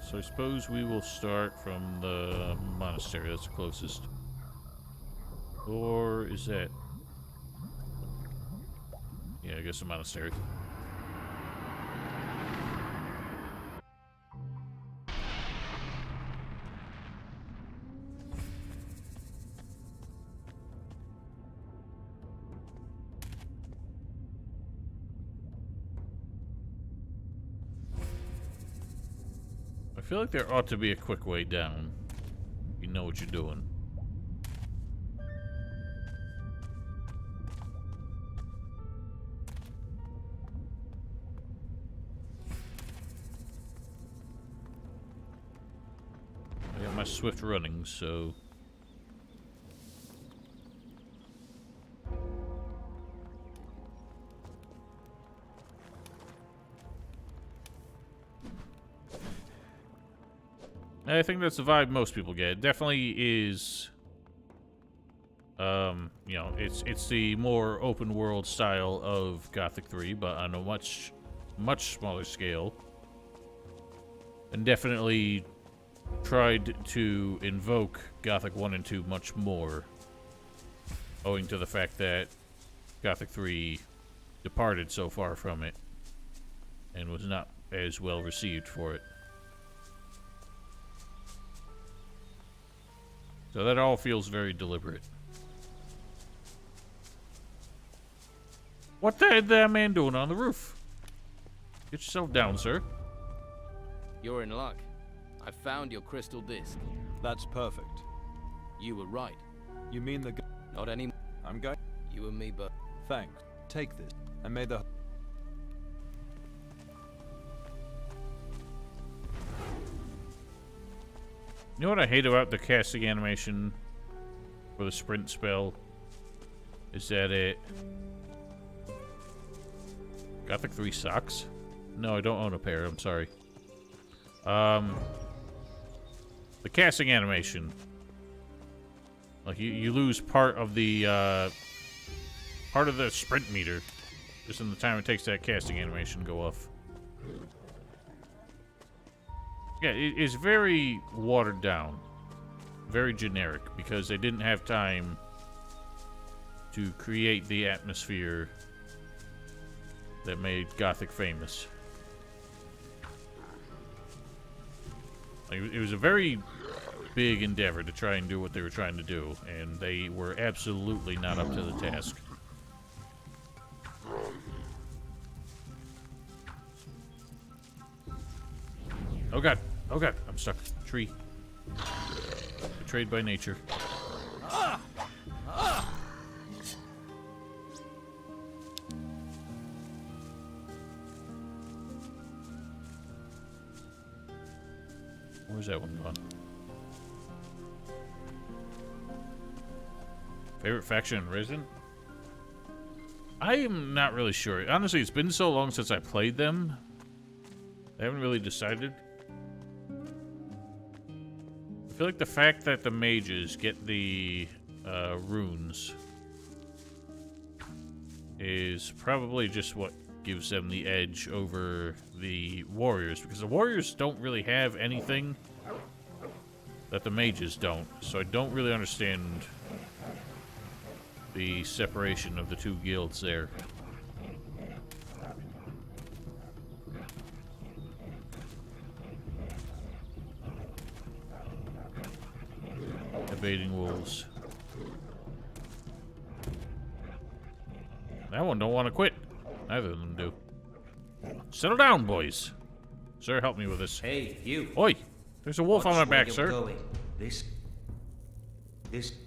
[SPEAKER 1] So I suppose we will start from the monastery. That's the closest. Or is that? Yeah, I guess the monastery. I feel like there ought to be a quick way down. You know what you're doing. I got my swift running, so... I think that's the vibe most people get. It definitely is, you know, it's the more open world style of Gothic 3, but on a much smaller scale. And definitely tried to invoke Gothic 1 and 2 much more, owing to the fact that Gothic 3 departed so far from it and was not as well received for it. So that all feels very deliberate. What the heck that man doing on the roof? Get yourself down, sir.
[SPEAKER 3] You're in luck. I found your crystal disc.
[SPEAKER 8] That's perfect.
[SPEAKER 3] You were right.
[SPEAKER 8] You mean the...
[SPEAKER 3] Not any...
[SPEAKER 8] I'm going...
[SPEAKER 3] You and me, but...
[SPEAKER 8] Thanks. Take this, and may the...
[SPEAKER 1] You know what I hate about the casting animation for the sprint spell? Is that it... Gothic 3 socks? No, I don't own a pair, I'm sorry. The casting animation. Like, you lose part of the sprint meter just in the time it takes that casting animation to go off. Yeah, it's very watered down. Very generic, because they didn't have time to create the atmosphere that made Gothic famous. Like, it was a very big endeavor to try and do what they were trying to do, and they were absolutely not up to the task. Oh god. Oh god. I'm stuck. Tree. Betrayed by nature. Where's that one gone? Favorite faction in Risen? I am not really sure. Honestly, it's been so long since I played them. I haven't really decided. I feel like the fact that the mages get the runes is probably just what gives them the edge over the warriors, because the warriors don't really have anything that the mages don't, so I don't really understand the separation of the two guilds there. That one don't want to quit. Neither of them do. Settle down, boys. Sir, help me with this.
[SPEAKER 9] Hey, you.
[SPEAKER 1] Oi! There's a wolf on my
[SPEAKER 9] Watch where
[SPEAKER 1] back,
[SPEAKER 9] you're
[SPEAKER 1] sir.
[SPEAKER 9] going. This.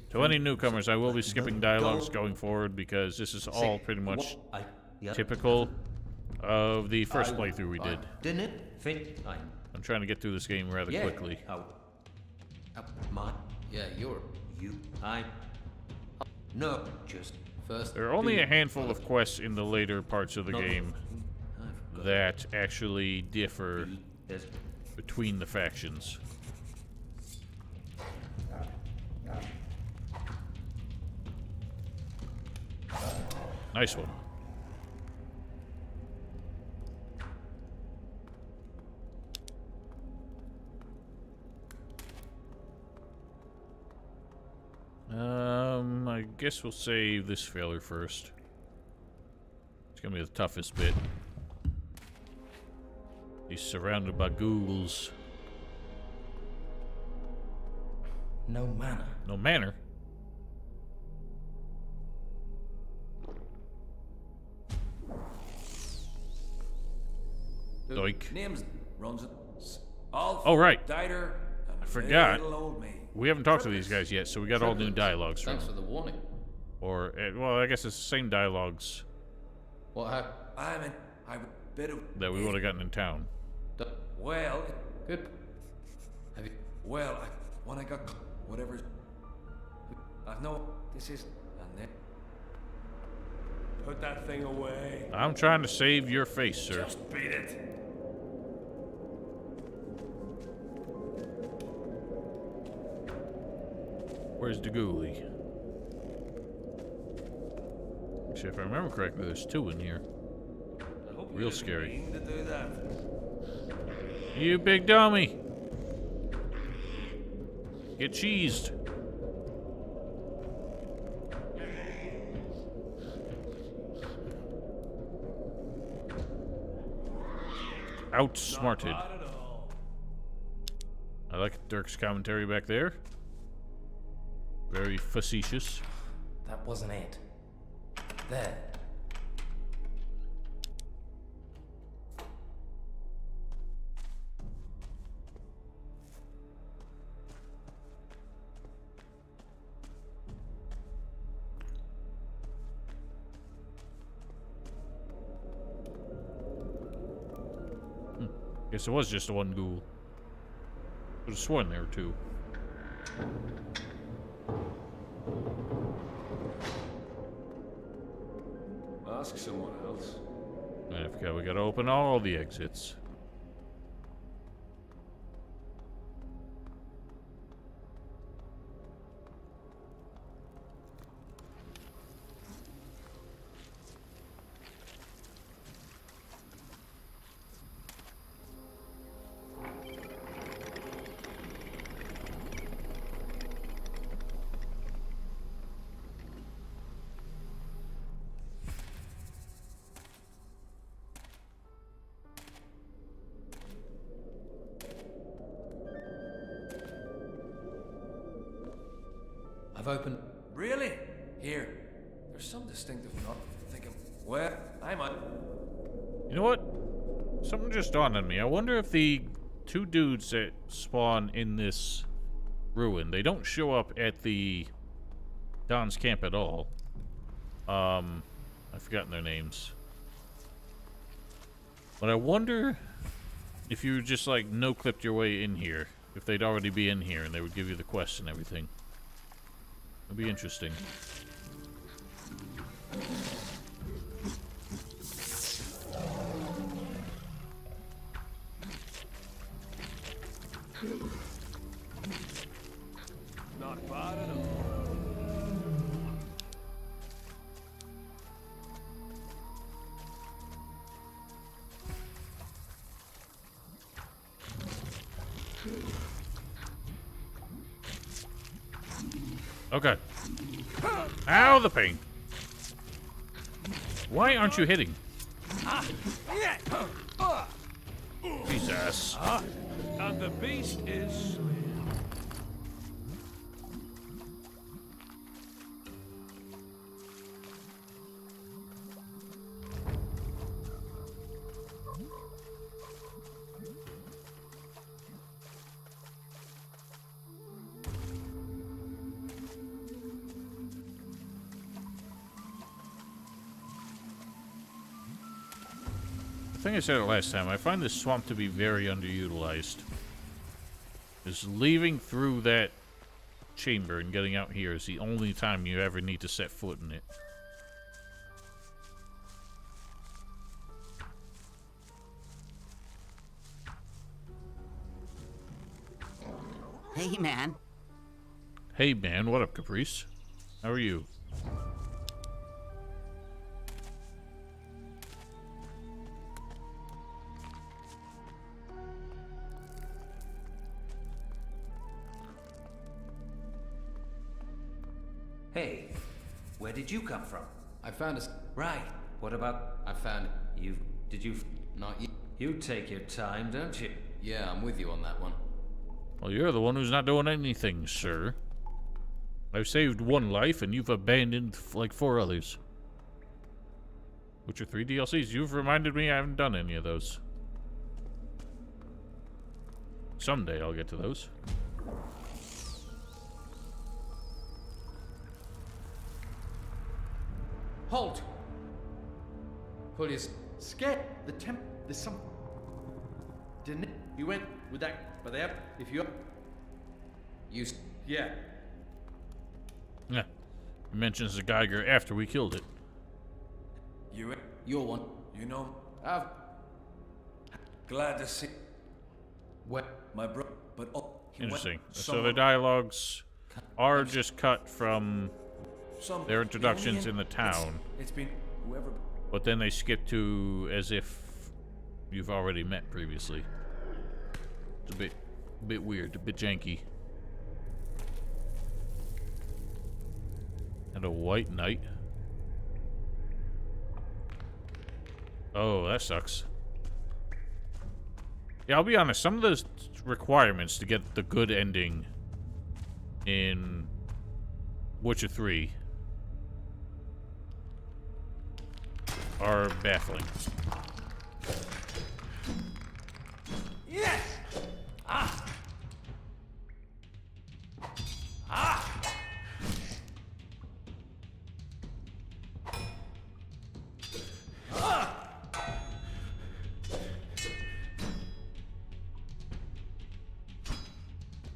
[SPEAKER 1] To any newcomers, I will be skipping dialogues going forward because this is all pretty much typical of the first playthrough we did.
[SPEAKER 9] Didn't it fit?
[SPEAKER 1] I'm trying to get through this game rather quickly.
[SPEAKER 7] Yeah, you're.
[SPEAKER 9] You. No, just
[SPEAKER 7] First.
[SPEAKER 1] There are only a handful of quests in the later parts of the game that actually differ between the factions. Nice one. I guess we'll save this failure first. It's gonna be the toughest bit. He's surrounded by ghouls.
[SPEAKER 9] no manner.
[SPEAKER 1] No manner. Doink.
[SPEAKER 6] Name's runs it. All
[SPEAKER 1] Oh, right.
[SPEAKER 6] Dieter.
[SPEAKER 1] I forgot.
[SPEAKER 6] Little old me.
[SPEAKER 1] We haven't talked to these guys yet, so we got all new dialogues from
[SPEAKER 7] Thanks
[SPEAKER 1] them.
[SPEAKER 7] for the warning.
[SPEAKER 1] Or, well, I guess it's the same dialogues
[SPEAKER 7] What happened?
[SPEAKER 6] I'm a bit of.
[SPEAKER 1] that we would have gotten in town.
[SPEAKER 6] Well,
[SPEAKER 7] Good. Have you?
[SPEAKER 6] well, when I got whatever. I've no. This is. And then. Put that thing away.
[SPEAKER 1] I'm trying to save your face, sir.
[SPEAKER 6] Just beat it.
[SPEAKER 1] Where's the ghoulie? Actually, if I remember correctly, there's two in here.
[SPEAKER 6] I hope you
[SPEAKER 1] Real
[SPEAKER 6] didn't
[SPEAKER 1] scary.
[SPEAKER 6] mean to do that.
[SPEAKER 1] You big dummy! Get cheesed! Outsmarted.
[SPEAKER 6] Not at all.
[SPEAKER 1] I like Dirk's commentary back there. Very facetious.
[SPEAKER 7] That wasn't it. There.
[SPEAKER 1] Guess it was just the one ghoul. Could have sworn there were two.
[SPEAKER 6] Ask someone else.
[SPEAKER 1] And I forgot we gotta open all the exits.
[SPEAKER 7] I've opened.
[SPEAKER 6] Really? Here. There's some distinctive not thinking. Well, I might.
[SPEAKER 1] You know what? Something just dawned on me. I wonder if the two dudes that spawn in this ruin, they don't show up at the Don's camp at all. I've forgotten their names. But I wonder if you just like no-clipped your way in here, if they'd already be in here and they would give you the quest and everything. It'd be interesting.
[SPEAKER 6] Not bad at all.
[SPEAKER 1] Okay. Ow, the pain. Why aren't you hitting? Jesus.
[SPEAKER 6] And the beast is slain.
[SPEAKER 1] think I said it last time. I find this swamp to be very underutilized. Just leaving through that chamber and getting out here is the only time you ever need to set foot in it.
[SPEAKER 10] Hey, man.
[SPEAKER 1] Hey, man. What up, Caprice? How are you?
[SPEAKER 9] Hey, where did you come from?
[SPEAKER 7] I found a...
[SPEAKER 9] Right. What about
[SPEAKER 7] I found...
[SPEAKER 9] you? Did you?
[SPEAKER 7] Not yet.
[SPEAKER 9] You take your time, don't you?
[SPEAKER 7] Yeah, I'm with you on that one.
[SPEAKER 1] Well, you're the one who's not doing anything, sir. I've saved one life, and you've abandoned, like, 4 others. Witcher 3 DLCs, you've reminded me I haven't done any of those. Someday I'll get to those.
[SPEAKER 3] Halt!
[SPEAKER 7] Pull your...
[SPEAKER 3] Scared. There's some... Didn't it? You went with that... But there, if you...
[SPEAKER 7] You...
[SPEAKER 3] Yeah.
[SPEAKER 1] Yeah. He mentions the Geiger after we killed it.
[SPEAKER 7] You're one.
[SPEAKER 6] You know,
[SPEAKER 7] I've...
[SPEAKER 6] glad to see
[SPEAKER 7] What?
[SPEAKER 6] my bro. But oh, he went
[SPEAKER 1] Interesting. So
[SPEAKER 6] somewhere-
[SPEAKER 1] the dialogues are just cut from
[SPEAKER 6] some-
[SPEAKER 1] their introductions in the
[SPEAKER 6] it's-
[SPEAKER 1] town,
[SPEAKER 6] It's been whoever.
[SPEAKER 1] but then they skip to as if you've already met previously. It's a bit weird, a bit janky. And a white knight. Oh, that sucks. Yeah, I'll be honest, some of the requirements to get the good ending in Witcher 3 are baffling.
[SPEAKER 6] Yes. Ah. Ah.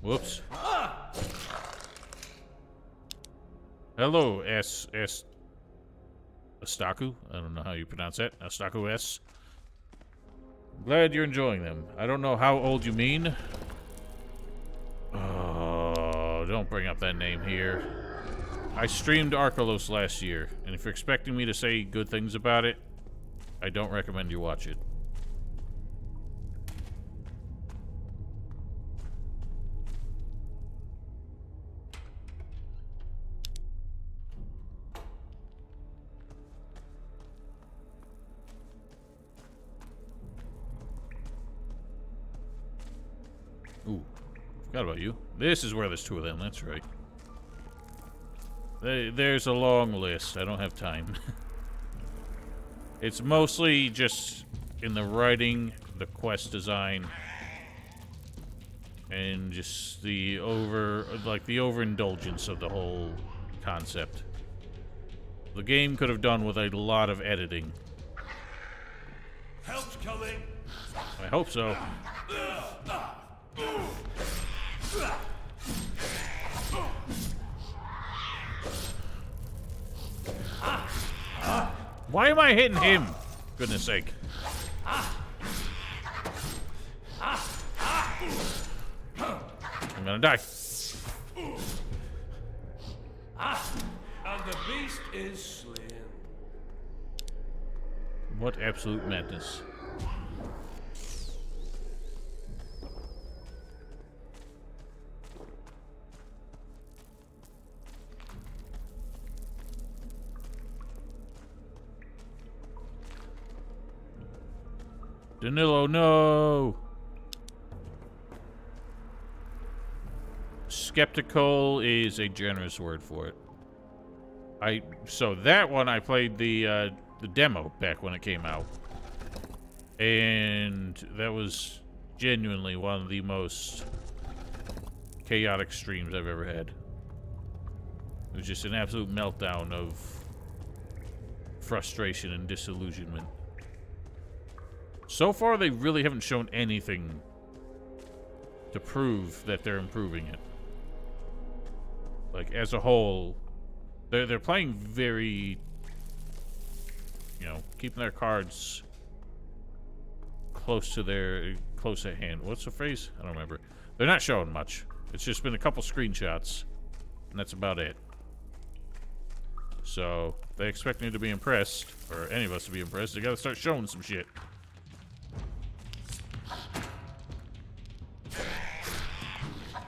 [SPEAKER 1] Whoops. Hello, Astaku. I don't know how you pronounce that. Astaku S. Glad you're enjoying them. I don't know how old you mean. Oh, don't bring up that name here. I streamed Arkelos last year, and if you're expecting me to say good things about it, I don't recommend you watch it. Ooh, forgot about you. This is where there's 2 of them, that's right. There's a long list. I don't have time. It's mostly just in the writing, the quest design, and just the overindulgence of the whole concept. The game could have done with a lot of editing.
[SPEAKER 6] Help's coming.
[SPEAKER 1] I hope so. Why am I hitting him? Goodness sake. I'm gonna die.
[SPEAKER 6] And the beast is slain.
[SPEAKER 1] What absolute madness. Danilo, no! Skeptical is a generous word for it. So that one I played the demo back when it came out. And that was genuinely one of the most chaotic streams I've ever had. It was just an absolute meltdown of frustration and disillusionment. So far, they really haven't shown anything to prove that they're improving it. Like, as a whole, they're playing very, you know, keeping their cards close at hand. What's the phrase? I don't remember. They're not showing much. It's just been a couple screenshots, and that's about it. So, they expect me to be impressed, or any of us to be impressed. They gotta start showing some shit.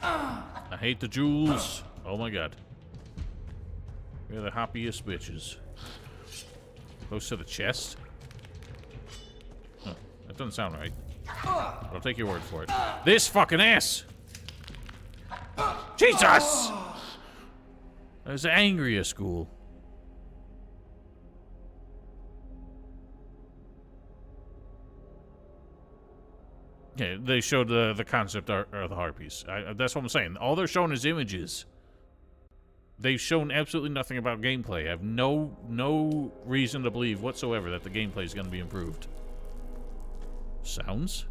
[SPEAKER 1] I hate the jewels. Oh my god. They're the hoppiest bitches. Close to the chest? Huh, that doesn't sound right. I'll take your word for it. This fucking ass! Jesus! I was angry at school. Yeah, they showed the concept art of the harpies. That's what I'm saying. All they're showing is images. They've shown absolutely nothing about gameplay. I have no reason to believe whatsoever that the gameplay is going to be improved. Sounds?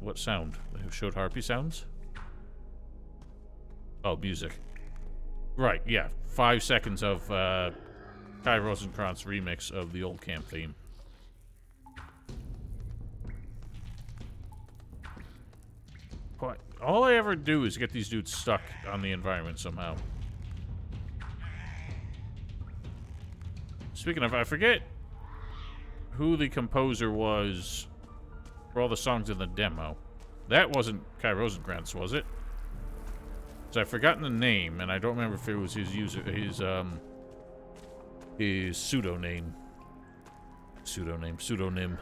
[SPEAKER 1] What sound? They showed harpy sounds? Oh, music. Right, yeah. 5 seconds of Kai Rosenkrantz remix of the old camp theme. What? All I ever do is get these dudes stuck on the environment somehow. Speaking of, I forget who the composer was for all the songs in the demo. That wasn't Kai Rosenkrantz, was it? So I've forgotten the name, and I don't remember if it was his pseudonym. Pseudonym.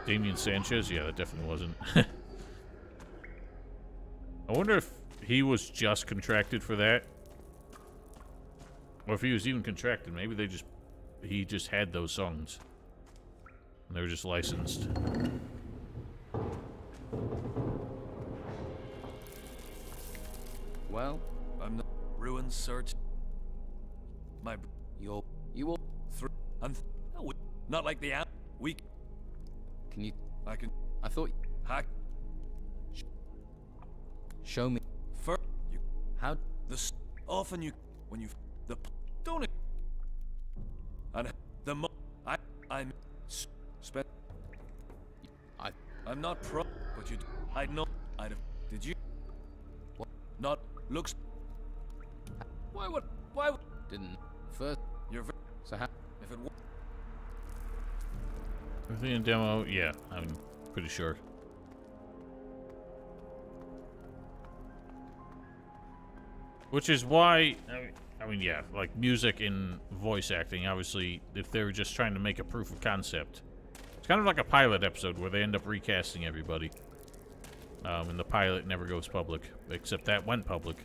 [SPEAKER 1] Damian Sanchez? Yeah, that definitely wasn't. I wonder if he was just contracted for that. Or if he was even contracted. Maybe he just had those songs. And they were just licensed.
[SPEAKER 3] Well,
[SPEAKER 6] I'm not ruin search. You will through. Not like the app. We.
[SPEAKER 3] Can you?
[SPEAKER 6] I can.
[SPEAKER 3] I thought.
[SPEAKER 6] Hack.
[SPEAKER 3] Show me.
[SPEAKER 6] First, you.
[SPEAKER 3] How?
[SPEAKER 6] Often you. When you. The. Don't it. And the mo. I'm. Spent. I'm not pro. But you. I'd know. I'd have. Did you?
[SPEAKER 3] What?
[SPEAKER 6] Not. Looks. Why would. Why would.
[SPEAKER 3] Didn't. First.
[SPEAKER 6] You're.
[SPEAKER 3] So how?
[SPEAKER 6] If it.
[SPEAKER 1] Everything in demo? Yeah, I'm pretty sure. Which is why, I mean, yeah, like music and voice acting, obviously, if they were just trying to make a proof of concept. It's kind of like a pilot episode where they end up recasting everybody. And the pilot never goes public, except that went public.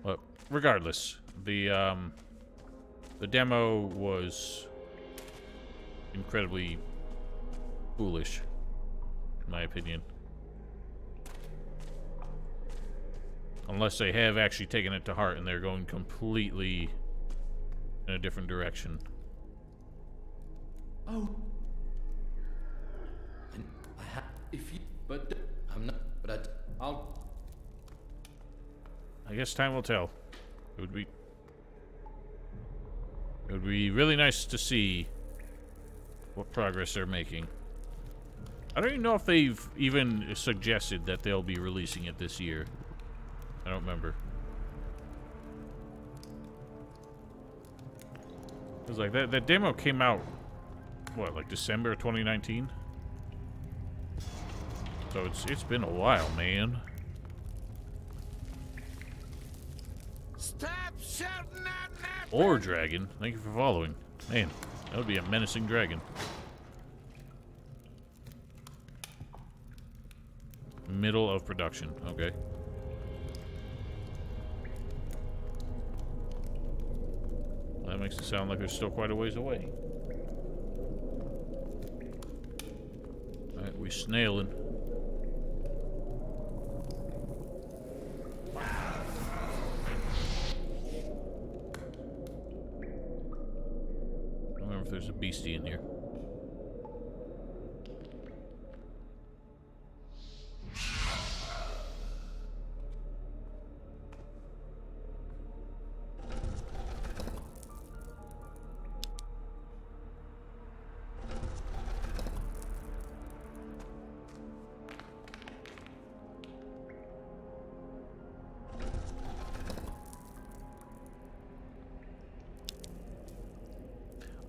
[SPEAKER 1] But regardless, the demo was incredibly foolish, in my opinion. Unless they have actually taken it to heart and they're going completely in a different direction.
[SPEAKER 3] Oh. If you, but I'm not. But I'll.
[SPEAKER 1] I guess time will tell. It would be really nice to see what progress they're making. I don't even know if they've even suggested that they'll be releasing it this year. I don't remember. It was like that demo came out, what, like December 2019? So it's been a while, man.
[SPEAKER 2] Stop shouting at that!
[SPEAKER 1] Or dragon. Thank you for following. Man, that would be a menacing dragon. Middle of production. Okay. Well, that makes it sound like they're still quite a ways away. Alright, we're snailing. I don't remember if there's a beastie in here.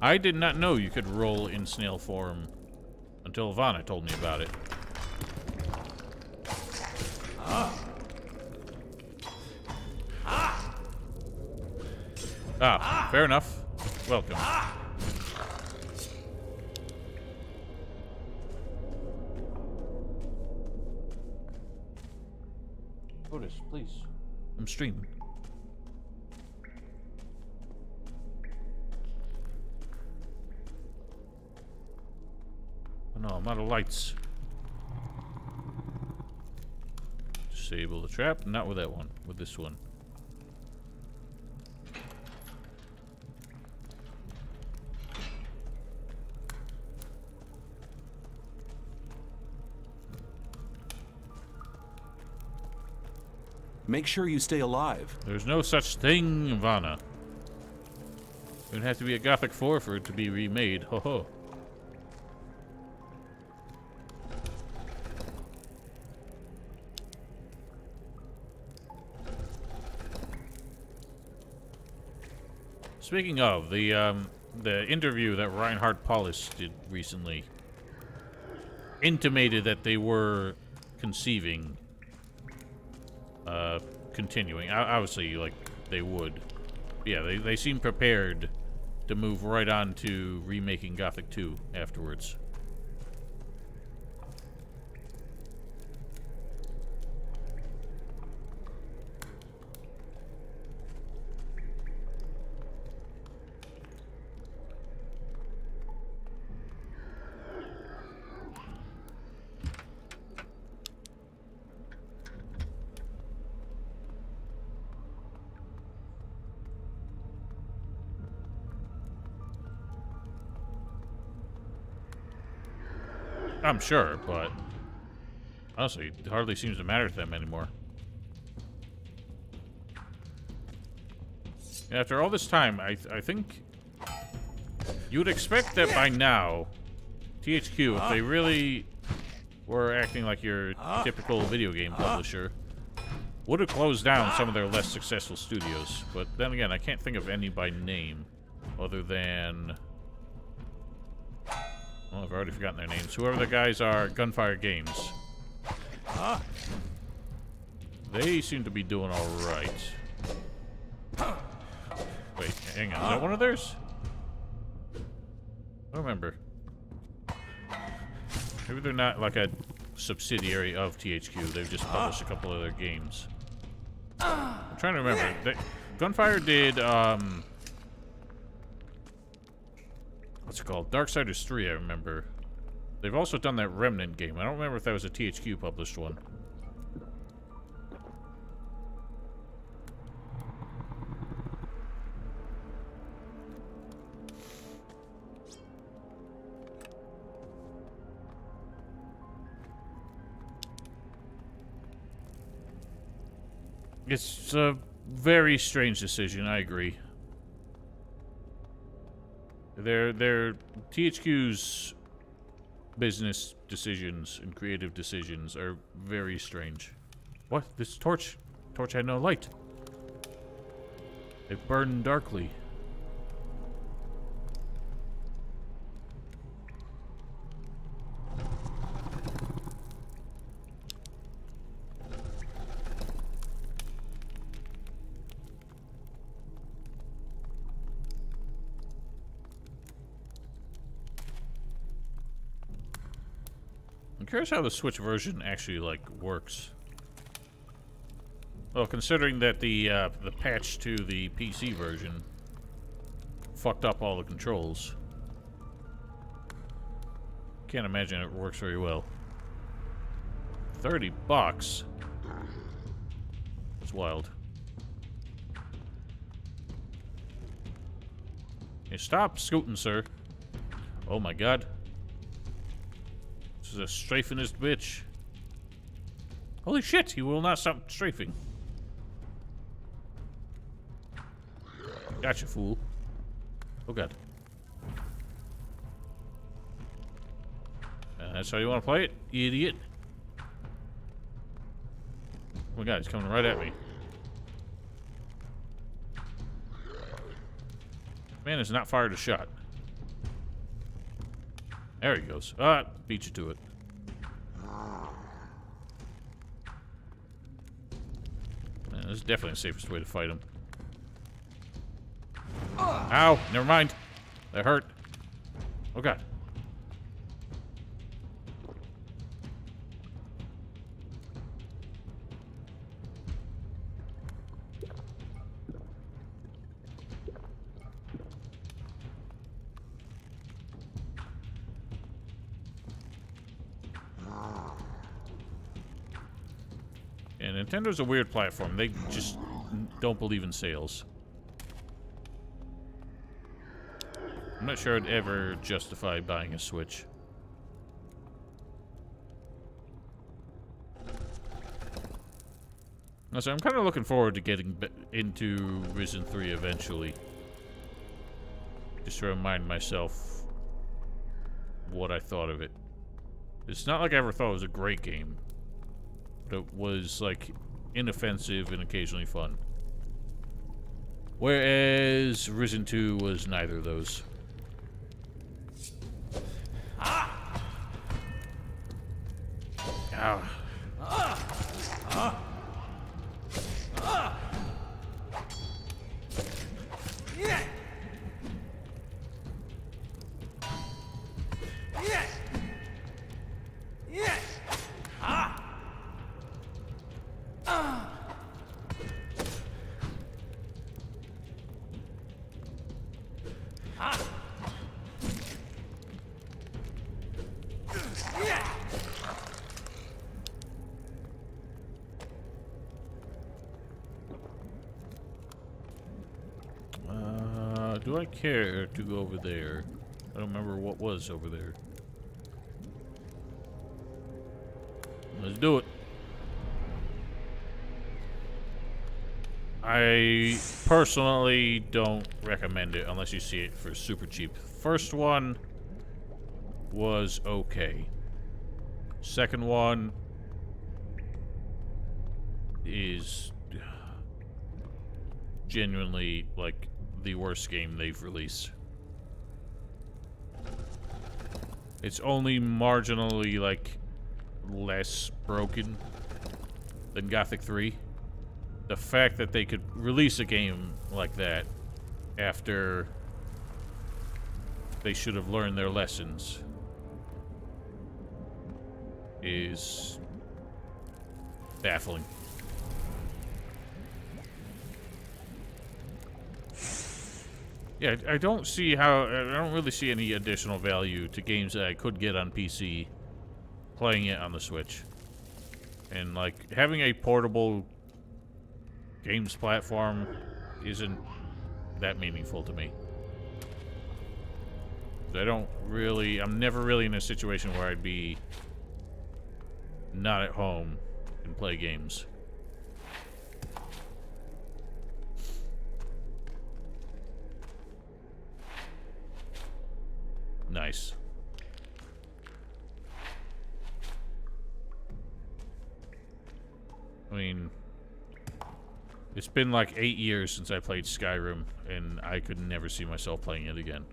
[SPEAKER 1] I did not know you could roll in snail form until Ivana told me about it. Ah, fair enough. Welcome. Otis, please. I'm streaming. Oh no, I'm out of lights. Disable the trap. Not with that one. With this one.
[SPEAKER 11] Make sure you stay alive.
[SPEAKER 1] There's no such thing, Ivana. It would have to be a Gothic 4 for it to be remade. Ho ho. Speaking of, the interview that Reinhard Paulus did recently intimated that they were conceiving continuing. Obviously, like, they would. Yeah, they seem prepared to move right on to remaking Gothic 2 afterwards. I'm sure, but honestly, it hardly seems to matter to them anymore. After all this time, I think you would expect that by now, THQ, if they really were acting like your typical video game publisher, would have closed down some of their less successful studios. But then again, I can't think of any by name other than... Well, I've already forgotten their names. Whoever the guys are, Gunfire Games. They seem to be doing all right. Wait, hang on. Is that one of theirs? I don't remember. Maybe they're not like a subsidiary of THQ. They've just published a couple of their games. I'm trying to remember. Gunfire did, what's it called? Darksiders 3, I remember. They've also done that Remnant game. I don't remember if that was a THQ published one. It's a very strange decision, I agree. Their THQ's business decisions and creative decisions are very strange. What? This torch had no light. It burned darkly. I'm curious how the Switch version actually, like, works. Well, considering that the patch to the PC version fucked up all the controls. Can't imagine it works very well. $30? That's wild. Hey, stop scooting, sir. Oh my god. This is a strafingist bitch. Holy shit, he will not stop strafing. Gotcha, fool. Oh god. That's how you want to play it, you idiot. Oh my god, he's coming right at me. Man has not fired a shot. There he goes. Ah, beat you to it. Man, this is definitely the safest way to fight him. Ow! Never mind. That hurt. Oh god. Yeah, Nintendo's a weird platform. They just don't believe in sales. I'm not sure I'd ever justify buying a Switch. So I'm kind of looking forward to getting into Risen 3 eventually. Just to remind myself what I thought of it. It's not like I ever thought it was a great game. But it was, like, inoffensive and occasionally fun. Whereas Risen 2 was neither of those. Ow. Do I care to go over there? I don't remember what was over there. Let's do it. I personally don't recommend it unless you see it for super cheap. First one was okay. Second one is genuinely like the worst game they've released. It's only marginally like less broken than Gothic 3. The fact that they could release a game like that after they should have learned their lessons is baffling. Yeah, I don't see how... I don't really see any additional value to games that I could get on PC playing it on the Switch. And, like, having a portable games platform isn't that meaningful to me. I don't really... I'm never really in a situation where I'd be not at home and play games. Nice. I mean, it's been like 8 years since I played Skyrim, and I could never see myself playing it again.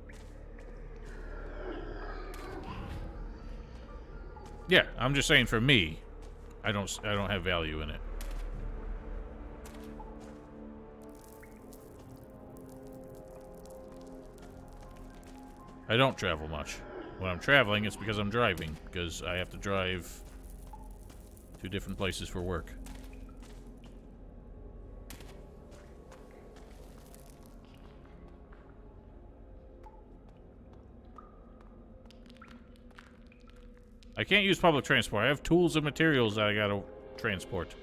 [SPEAKER 1] Yeah, I'm just saying for me, I don't have value in it. I don't travel much. When I'm traveling, it's because I'm driving, because I have to drive to different places for work. I can't use public transport. I have tools and materials that I gotta transport.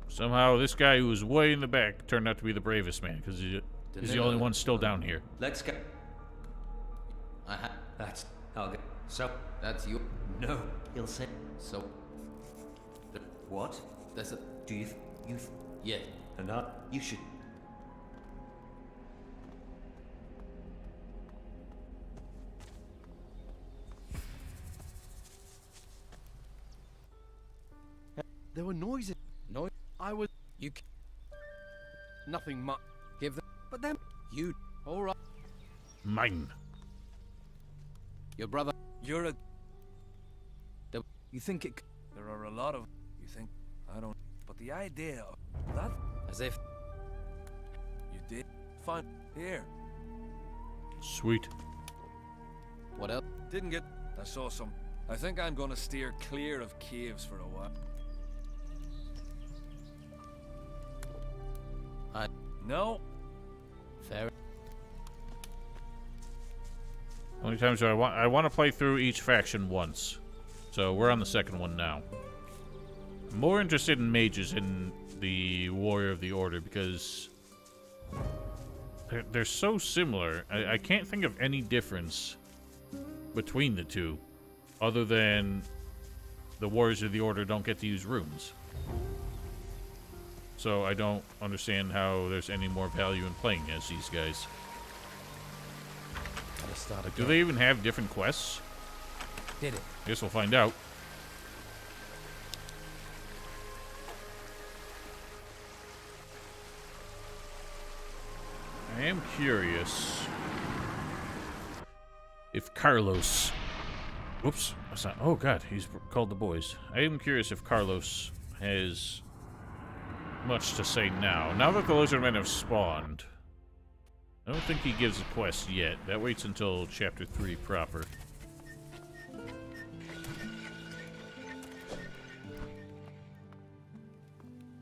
[SPEAKER 1] Somehow, this guy who was way in the back turned out to be the bravest man, because he's the only one still down here.
[SPEAKER 3] Let's go. That's... I'll get...
[SPEAKER 9] So,
[SPEAKER 3] That's your...
[SPEAKER 9] no. He'll say.
[SPEAKER 3] So...
[SPEAKER 9] What?
[SPEAKER 3] There's a...
[SPEAKER 9] Do you
[SPEAKER 3] Yeah.
[SPEAKER 9] and not? You should.
[SPEAKER 6] There were noises.
[SPEAKER 3] No...
[SPEAKER 6] I was.
[SPEAKER 3] You...
[SPEAKER 6] Nothing much.
[SPEAKER 3] Give them...
[SPEAKER 6] But then.
[SPEAKER 3] You...
[SPEAKER 6] Alright.
[SPEAKER 1] Mine.
[SPEAKER 3] Your brother...
[SPEAKER 6] You're a.
[SPEAKER 3] You think it...
[SPEAKER 6] There are a lot of. You think? I don't. But the idea of that.
[SPEAKER 3] As if...
[SPEAKER 6] You did. Fine. Here.
[SPEAKER 1] Sweet.
[SPEAKER 3] What else?
[SPEAKER 6] Didn't get. I saw some. I think I'm gonna steer clear of caves for a while. No.
[SPEAKER 3] Fair...
[SPEAKER 1] How many times do I want to play through each faction once. So we're on the second one now. I'm more interested in mages in the Warrior of the Order because they're so similar. I can't think of any difference between the two other than the Warriors of the Order don't get to use runes. So I don't understand how there's any more value in playing as these guys.
[SPEAKER 3] Gotta start
[SPEAKER 1] Do they even have different quests?
[SPEAKER 3] Did it?
[SPEAKER 1] Guess we'll find out. I am curious if Carlos... Whoops, that's not... Oh god, he's called the boys. I am curious if Carlos has much to say now. Now that the Lizardmen have spawned, I don't think he gives a quest yet. That waits until Chapter 3 proper.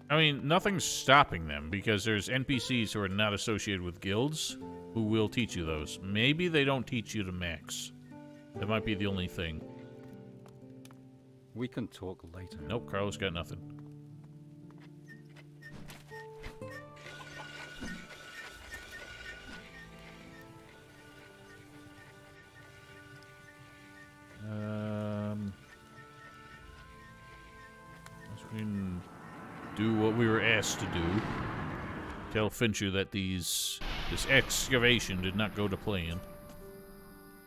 [SPEAKER 1] I mean, nothing's stopping them, because there's NPCs who are not associated with guilds who will teach you those. Maybe they don't teach you to max. That might be the only thing.
[SPEAKER 8] We can talk later.
[SPEAKER 1] Nope, Carlos got nothing. Let's do what we were asked to do. Tell Fincher that this excavation did not go to plan.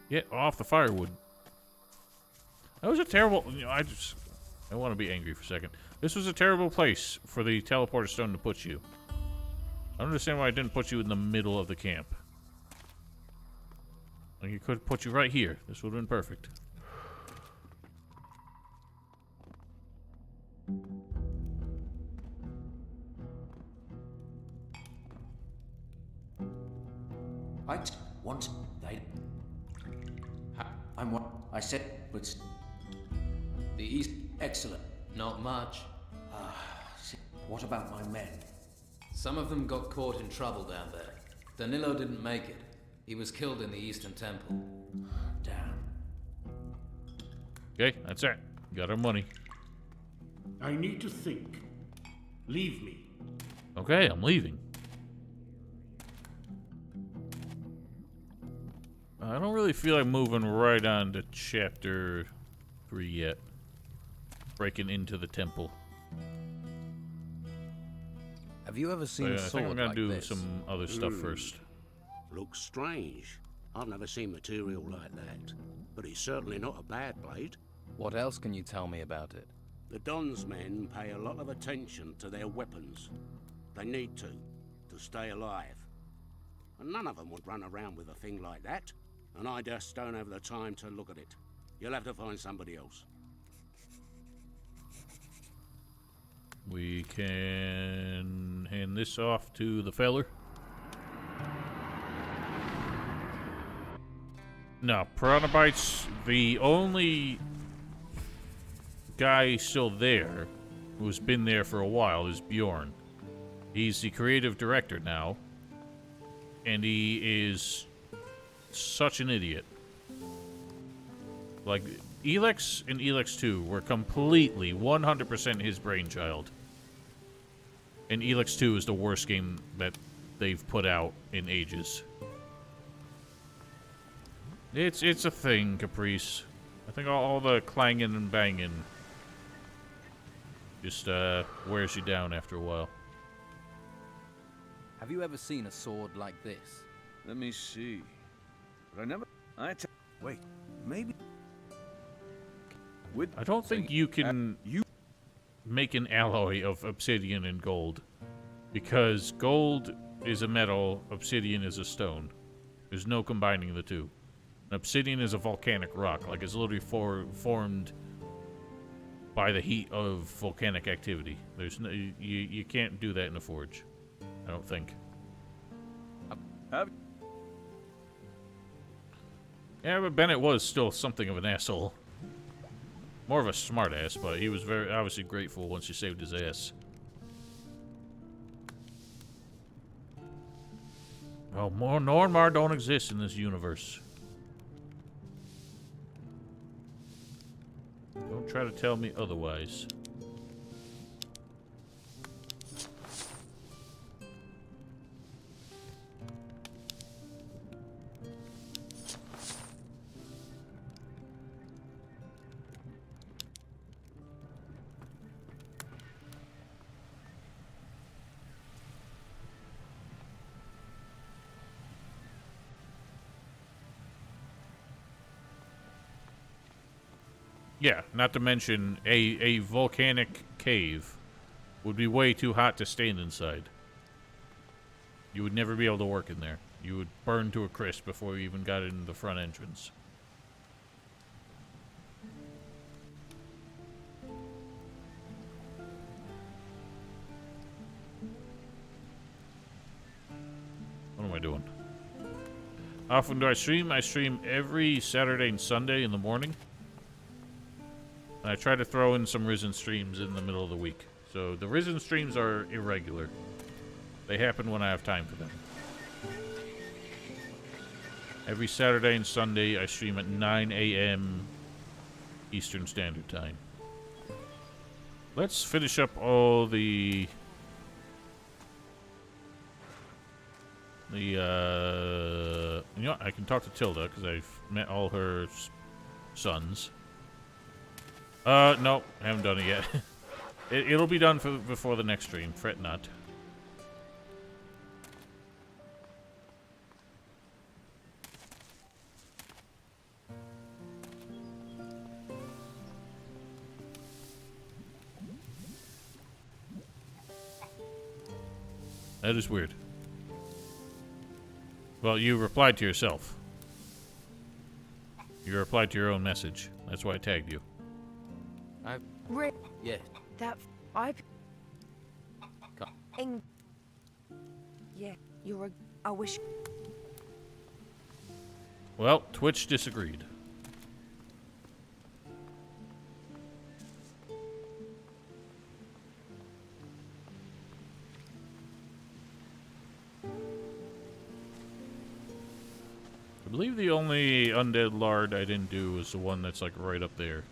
[SPEAKER 1] Get off the firewood. That was a terrible... You know, I want to be angry for a second. This was a terrible place for the teleporter stone to put you. I don't understand why I didn't put you in the middle of the camp. Like, you could put you right here. This would have been perfect.
[SPEAKER 9] Want they? I'm what I said, but
[SPEAKER 3] The East...
[SPEAKER 9] excellent.
[SPEAKER 3] Not much.
[SPEAKER 9] What about my men?
[SPEAKER 3] Some of them got caught in trouble down there. Danilo didn't make it. He was killed in the Eastern Temple.
[SPEAKER 9] Damn.
[SPEAKER 1] Okay, that's it. Got our money.
[SPEAKER 11] I need to think. Leave me.
[SPEAKER 1] Okay, I'm leaving. I don't really feel like moving right on to Chapter 3 yet. Breaking into the temple.
[SPEAKER 12] Have you ever seen
[SPEAKER 1] I
[SPEAKER 12] a
[SPEAKER 1] think
[SPEAKER 12] sword
[SPEAKER 1] I'm gonna
[SPEAKER 12] like
[SPEAKER 1] do
[SPEAKER 12] this?
[SPEAKER 1] some other stuff first.
[SPEAKER 11] Looks strange. I've never seen material like that. But it's certainly not a bad blade.
[SPEAKER 12] What else can you tell me about it?
[SPEAKER 11] The Don's men pay a lot of attention to their weapons. They need to stay alive. And none of them would run around with a thing like that. And I just don't have the time to look at it. You'll have to find somebody else.
[SPEAKER 1] We can hand this off to the feller. No, Piranha Bytes, the only guy still there, who's been there for a while, is Bjorn. He's the creative director now, and he is such an idiot. Like, Elex and Elex 2 were completely 100% his brainchild. And Elex 2 is the worst game that they've put out in ages. It's a thing, Caprice. I think all the clanging and banging just wears you down after a while.
[SPEAKER 12] Have you ever seen a sword like this?
[SPEAKER 2] Let me see. But I never. Wait, maybe.
[SPEAKER 1] I don't think you can make an alloy of obsidian and gold, because gold is a metal, obsidian is a stone. There's no combining the two. An obsidian is a volcanic rock, like it's literally formed by the heat of volcanic activity. There's no, you can't do that in a forge, I don't think. Yeah, but Bennett was still something of an asshole. More of a smartass, but he was very obviously grateful once you saved his ass. Well, more Nornmar don't exist in this universe. Don't try to tell me otherwise. Yeah, not to mention a volcanic cave would be way too hot to stand inside. You would never be able to work in there. You would burn to a crisp before you even got into the front entrance. What am I doing? How often do I stream? I stream every Saturday and Sunday in the morning. And I try to throw in some Risen streams in the middle of the week. So the Risen streams are irregular. They happen when I have time for them. Every Saturday and Sunday I stream at 9 a.m. Eastern Standard Time. Let's finish up all the... you know, I can talk to Tilda because I've met all her sons. No, I haven't done it yet. It'll be done before the next stream. Fret not. That is weird. Well, you replied to yourself. You replied to your own message. That's why I tagged you.
[SPEAKER 12] Yeah.
[SPEAKER 13] That yeah, you're a. I wish.
[SPEAKER 1] Well, Twitch disagreed. I believe the only undead lard I didn't do was the one that's like right up there.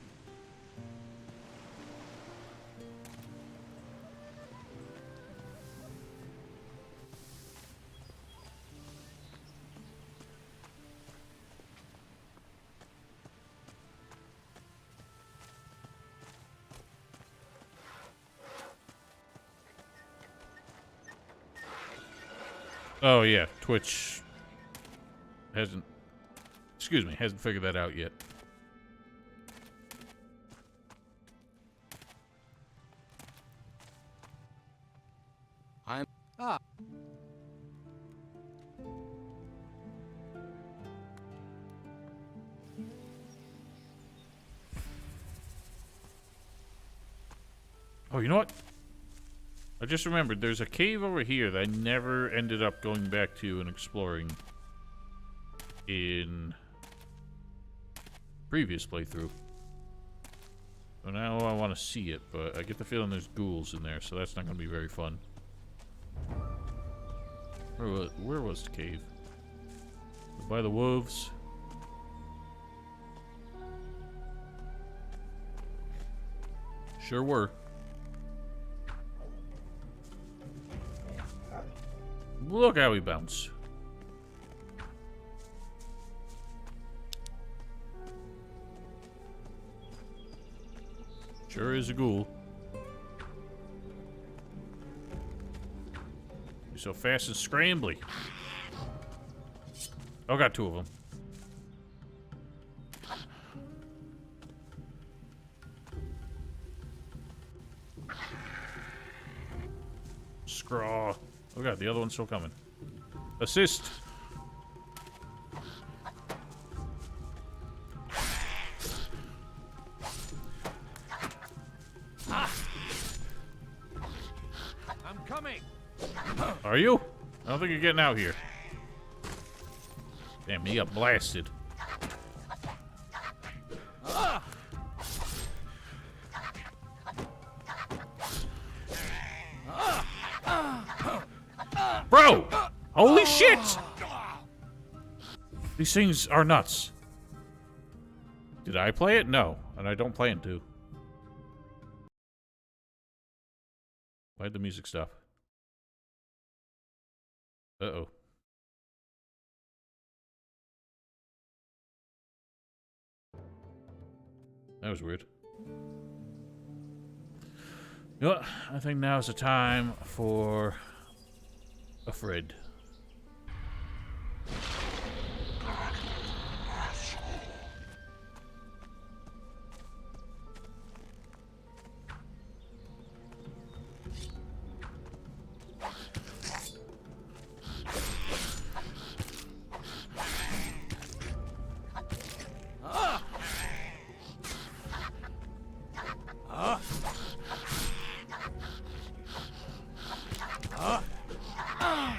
[SPEAKER 1] Oh yeah, Twitch hasn't figured that out yet. Oh, you know what? I just remembered, there's a cave over here that I never ended up going back to and exploring in previous playthrough. So now I want to see it, but I get the feeling there's ghouls in there, so that's not going to be very fun. Where was the cave? By the wolves. Sure were. Look how he bounced. Sure is a ghoul. You're so fast and scrambly. Oh, got two of them. Scraw. Oh god, the other one's still coming. Assist.
[SPEAKER 2] I'm coming.
[SPEAKER 1] Are you? I don't think you're getting out here. Damn, he got blasted. Bro! Holy shit! These things are nuts. Did I play it? No. And I don't plan to. Why'd the music stop? Uh-oh. That was weird. You know what? I think now's the time for a Fred.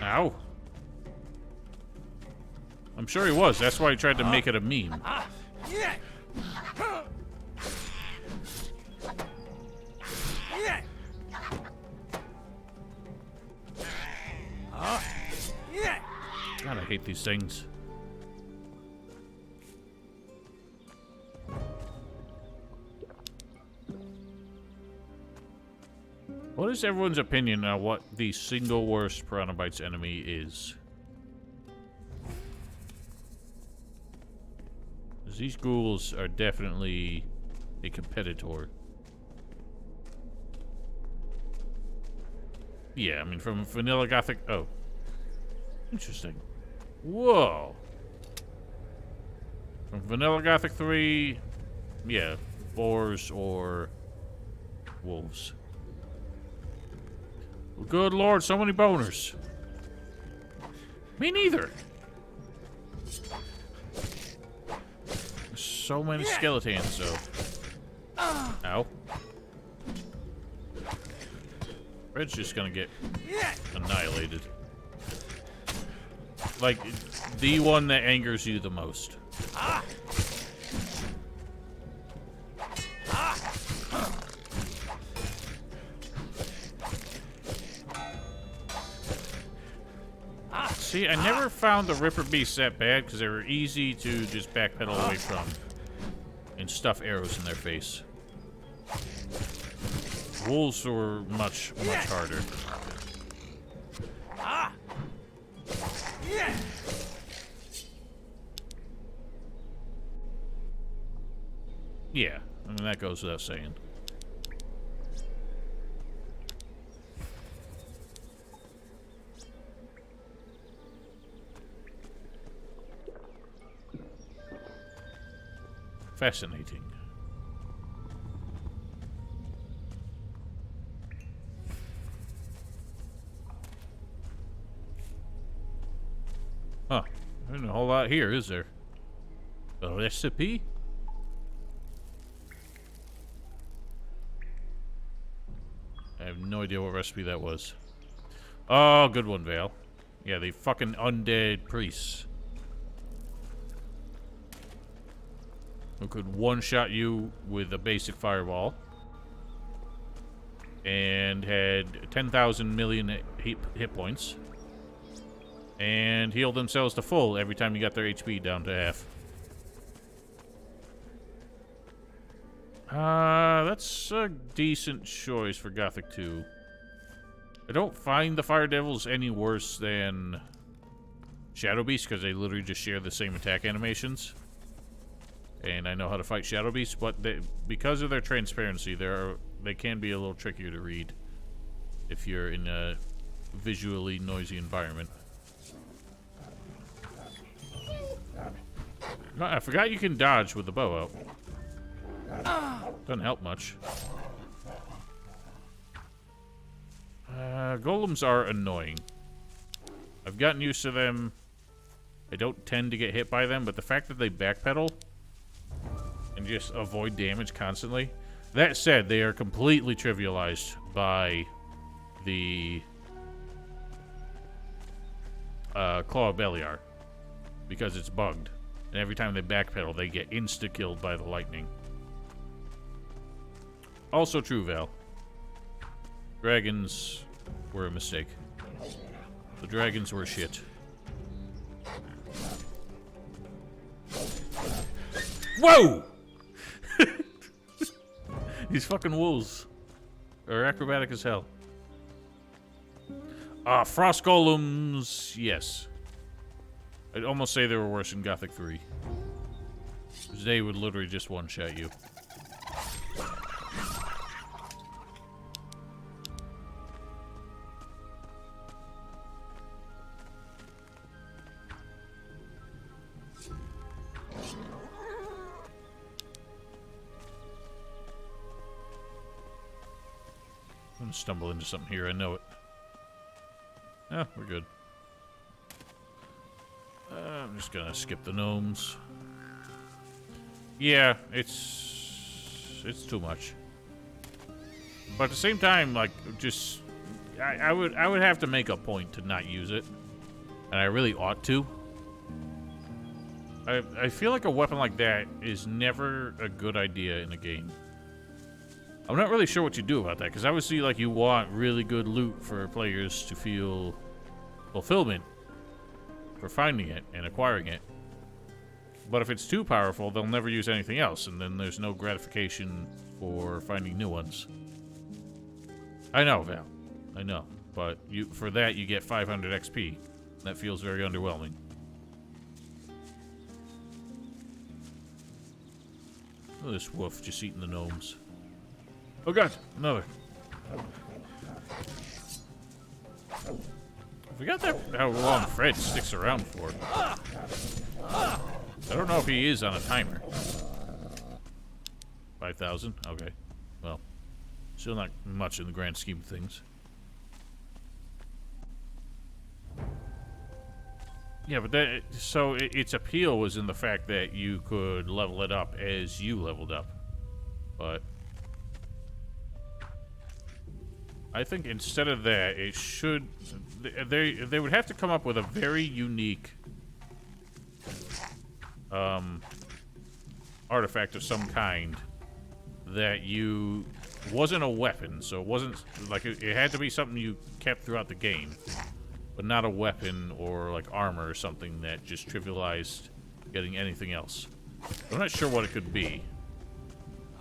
[SPEAKER 1] Ow. I'm sure he was. That's why he tried to make it a meme. God, I hate these things. What is everyone's opinion on what the single worst Piranha Bytes enemy is? 'Cause these ghouls are definitely a competitor. Yeah, I mean, from Vanilla Gothic... Oh. Interesting. Whoa. From Vanilla Gothic 3... Yeah, boars or wolves. Well, good lord, so many boners. Me neither. So many skeletons, though. Ow. Red's just gonna get annihilated. Like, the one that angers you the most. See, I never found the Ripper Beasts that bad because they were easy to just backpedal away from and stuff arrows in their face. Wolves were much harder. Yeah, I mean, that goes without saying. Fascinating. Huh. There isn't a whole lot here, is there? A recipe? I have no idea what recipe that was. Oh, good one, Vale. Yeah, the fucking undead priests. Who could one-shot you with a basic fireball. And had 10,000 million hit points. And healed themselves to full every time you got their HP down to half. That's a decent choice for Gothic 2. I don't find the Fire Devils any worse than Shadow Beast because they literally just share the same attack animations. and I know how to fight shadow beasts, but because of their transparency, they can be a little trickier to read if you're in a visually noisy environment. I forgot you can dodge with the bow out. Doesn't help much. Golems are annoying. I've gotten used to them. I don't tend to get hit by them, but the fact that they backpedal and just avoid damage constantly. That said, they are completely trivialized by the Claw of Beliar because it's bugged. And every time they backpedal, they get insta-killed by the lightning. Also true, Val. Dragons were a mistake. The dragons were shit. Whoa! These fucking wolves are acrobatic as hell. Frost golems, yes. I'd almost say they were worse in Gothic 3. Because they would literally just one-shot you. I'm gonna stumble into something here, I know it. Oh, we're good. I'm just gonna skip the gnomes. Yeah, it's too much. But at the same time, like, just I would have to make a point to not use it, and I really ought to. I feel like a weapon like that is never a good idea in a game. I'm not really sure what you do about that, because obviously, like, you want really good loot for players to feel fulfillment for finding it and acquiring it. But if it's too powerful, they'll never use anything else, and then there's no gratification for finding new ones. I know, Val. I know. But for that, you get 500 XP. That feels very underwhelming. Look at this wolf just eating the gnomes. Oh god, another. I forgot how long Fred sticks around for. I don't know if he is on a timer. 5,000? Okay. Well, still not much in the grand scheme of things. Yeah, but so its appeal was in the fact that you could level it up as you leveled up. But I think instead of that, it should... They would have to come up with a very unique artifact of some kind that wasn't a weapon, so it wasn't... Like, it had to be something you kept throughout the game, but not a weapon or, like, armor or something that just trivialized getting anything else. I'm not sure what it could be.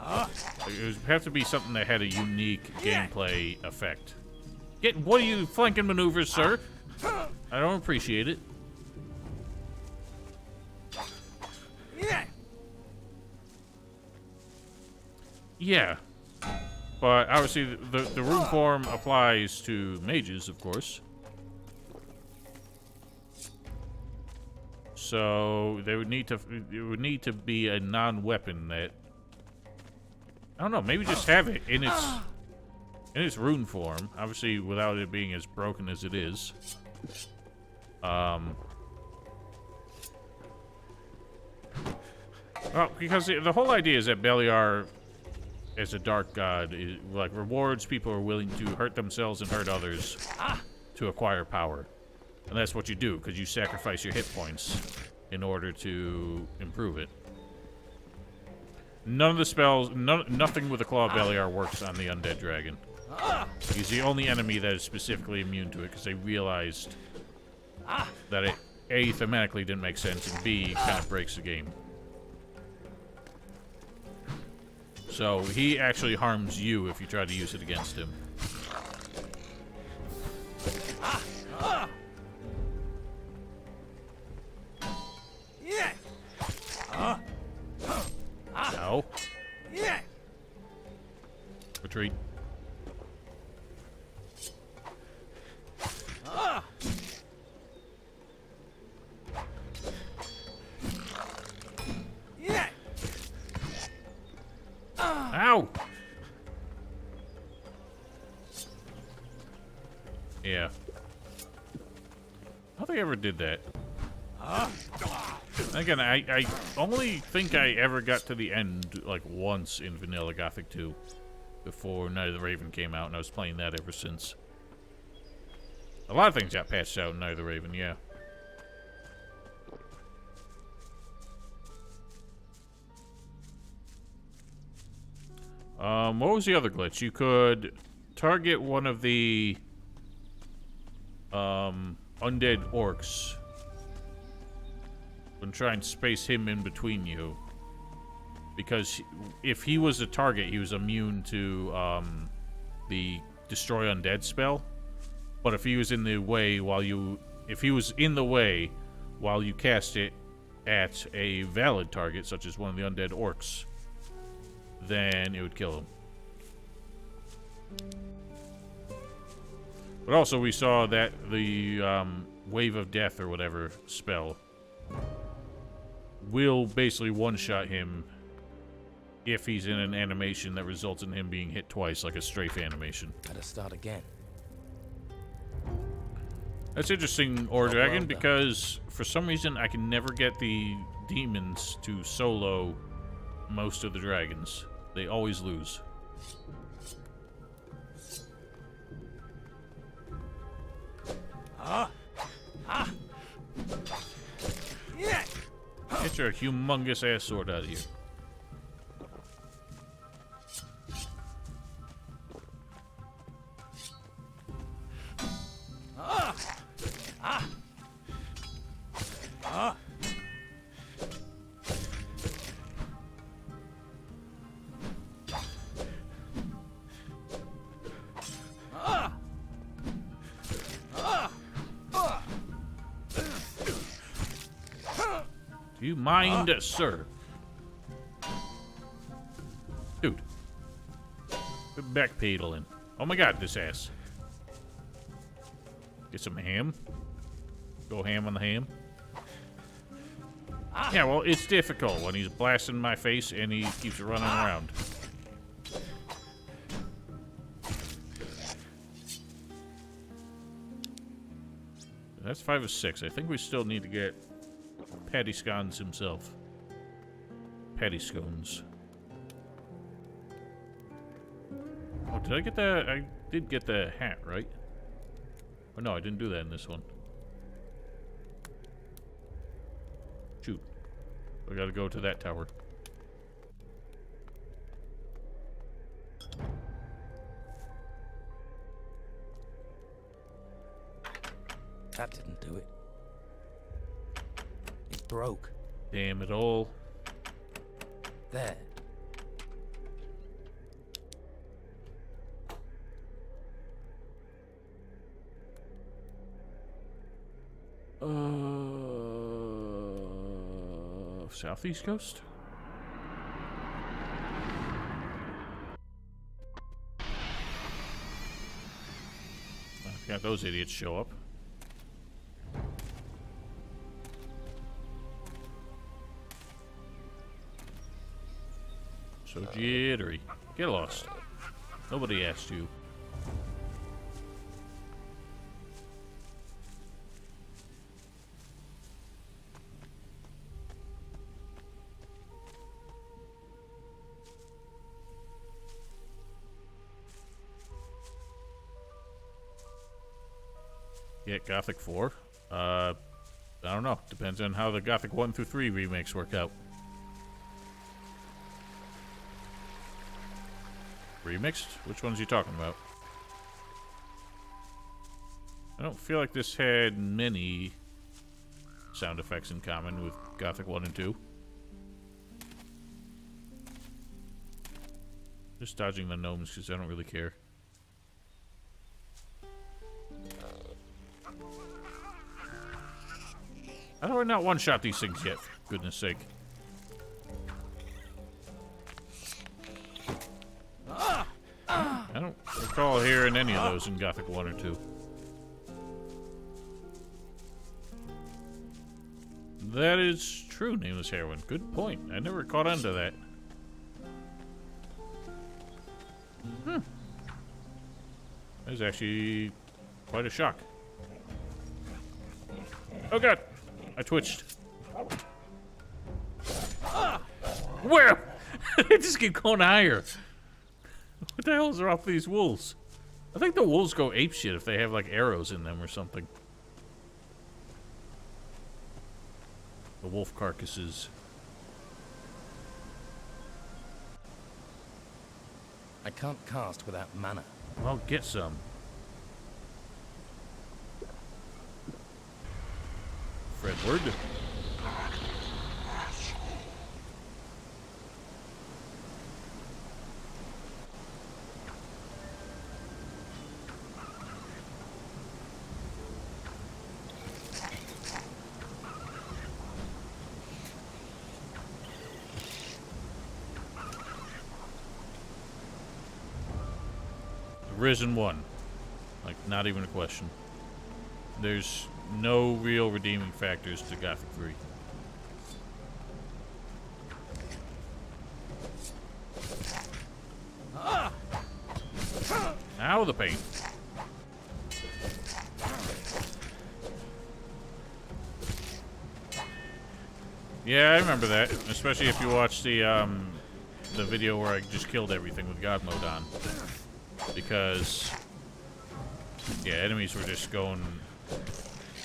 [SPEAKER 1] It would have to be something that had a unique gameplay effect. What are you flanking maneuvers, sir? I don't appreciate it. Yeah. But obviously the rune form applies to mages, of course. So it would need to be a non-weapon that, I don't know, maybe just have it in its rune form, obviously without it being as broken as it is. Well, because the whole idea is that Beliar, as a dark god, like rewards people who are willing to hurt themselves and hurt others to acquire power. And that's what you do, because you sacrifice your hit points in order to improve it. None of the spells, nothing with the Claw of Beliar works on the undead dragon. He's the only enemy that is specifically immune to it, because they realized that it, A, thematically didn't make sense, and B, kind of breaks the game. So he actually harms you if you try to use it against him. retreat. Ow! Yeah. I don't think I ever did that. Again, I only think I ever got to the end, like, once in Vanilla Gothic 2 before Night of the Raven came out, and I was playing that ever since. A lot of things got patched out in Night of the Raven, yeah. What was the other glitch? You could target one of the undead orcs and try and space him in between you. Because if he was a target, he was immune to the Destroy Undead spell. But if he was in the way while you cast it at a valid target, such as one of the undead orcs, then it would kill him. But also we saw that the Wave of Death or whatever spell will basically one-shot him if he's in an animation that results in him being hit twice, like a strafe animation.
[SPEAKER 3] Gotta start again.
[SPEAKER 1] That's interesting, Dragon, because for some reason I can never get the demons to solo most of the dragons. They always lose. Get your humongous ass sword out of here. Do you mind, sir? Dude. Quit backpedaling. Oh my god, this ass. Get some ham. Go ham on the ham. Yeah, well, it's difficult when he's blasting my face and he keeps running around. That's 5 of 6. I think we still need to get Patty Scones himself. Patty Scones. Oh, did I get that? I did get the hat, right? Oh, no, I didn't do that in this one. Shoot. I gotta go to that tower.
[SPEAKER 3] That didn't do it. It broke.
[SPEAKER 1] Damn it all.
[SPEAKER 3] There.
[SPEAKER 1] Southeast coast? I've got those idiots show up. So jittery. Get lost. Nobody asked you. Get Gothic 4? I don't know. Depends on how the Gothic 1 through 3 remakes work out. Remixed? Which ones are you talking about? I don't feel like this had many sound effects in common with Gothic 1 and 2. Just dodging the gnomes because I don't really care. How do I not one-shot these things yet, for goodness sake? recall hearing any of those in Gothic 1 or 2. That is true, Nameless Heroine. Good point. I never caught on to that. That was actually quite a shock. Oh god! I twitched. Where? They just keep going higher. What the hell is wrong with these wolves? I think the wolves go apeshit if they have like arrows in them or something. The wolf carcasses.
[SPEAKER 12] I can't cast without mana.
[SPEAKER 1] Well, get some. Fredward. Risen 1. Like, not even a question. There's no real redeeming factors to Gothic 3. Ow, the pain. Yeah, I remember that. Especially if you watch the video where I just killed everything with God mode on. Because, yeah, enemies were just going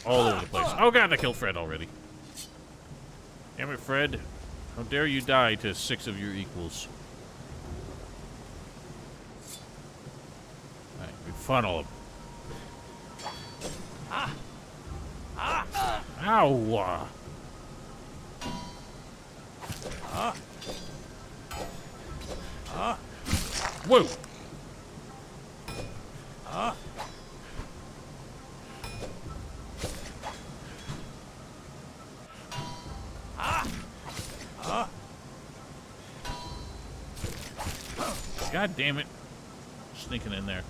[SPEAKER 1] all over the place. Oh god, I killed Fred already. Damn it, Fred. How dare you die to 6 of your equals. Alright, we funnel them. Ow! Whoa! God damn it. Sneaking in there.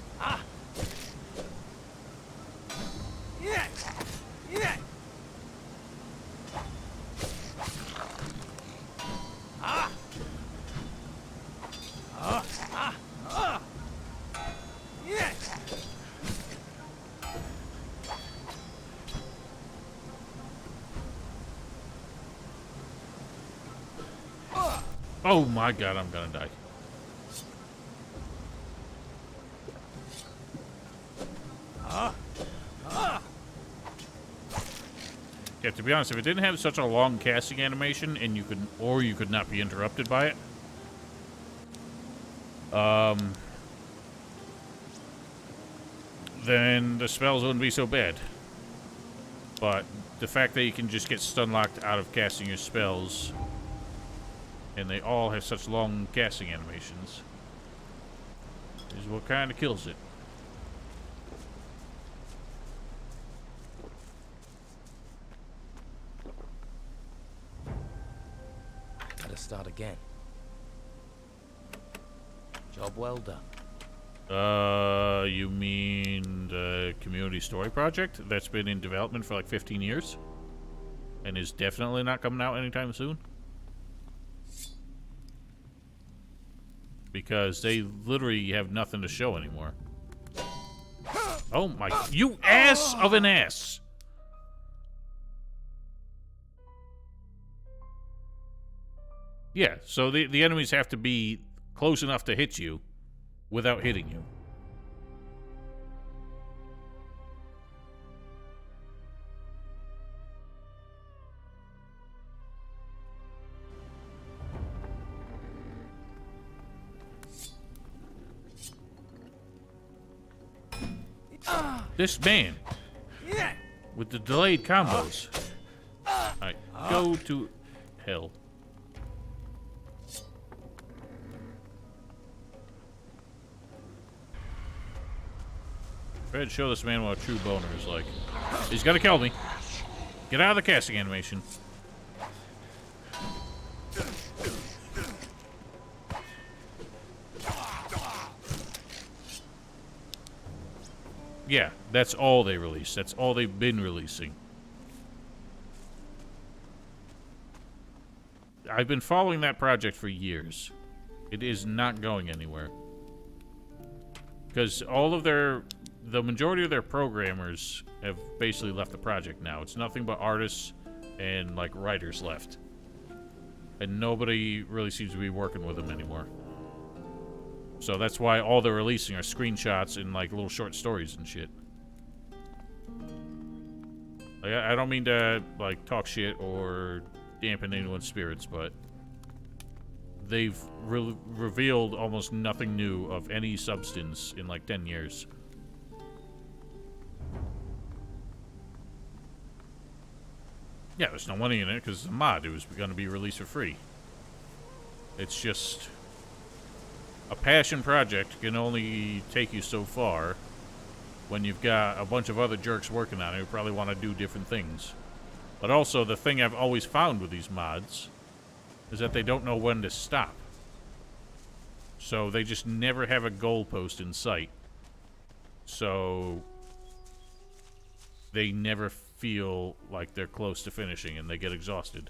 [SPEAKER 1] Oh my god, I'm gonna die. Yeah, to be honest, if it didn't have such a long casting animation and you could not be interrupted by it, then the spells wouldn't be so bad. But the fact that you can just get stun locked out of casting your spells, and they all have such long casting animations, is what kind of kills it.
[SPEAKER 12] Gotta start again. Job well done.
[SPEAKER 1] You mean the community story project that's been in development for like 15 years? And is definitely not coming out anytime soon? Because they literally have nothing to show anymore. Oh my... You ass of an ass! Yeah, so the enemies have to be close enough to hit you without hitting you. This man with the delayed combos. Alright, go to hell. Fred, show this man what a true boner is like. He's gonna kill me. Get out of the casting animation. Yeah, that's all they release. That's all they've been releasing. I've been following that project for years. It is not going anywhere. Because the majority of their programmers have basically left the project now. It's nothing but artists and, like, writers left. And nobody really seems to be working with them anymore. So that's why all they're releasing are screenshots and, like, little short stories and shit. Like, I don't mean to, like, talk shit or dampen anyone's spirits, but they've revealed almost nothing new of any substance in, like, 10 years. Yeah, there's no money in it because it's a mod. It was going to be released for free. It's just... a passion project can only take you so far when you've got a bunch of other jerks working on it who probably want to do different things. But also, the thing I've always found with these mods is that they don't know when to stop. So they just never have a goalpost in sight. So they never feel like they're close to finishing and they get exhausted.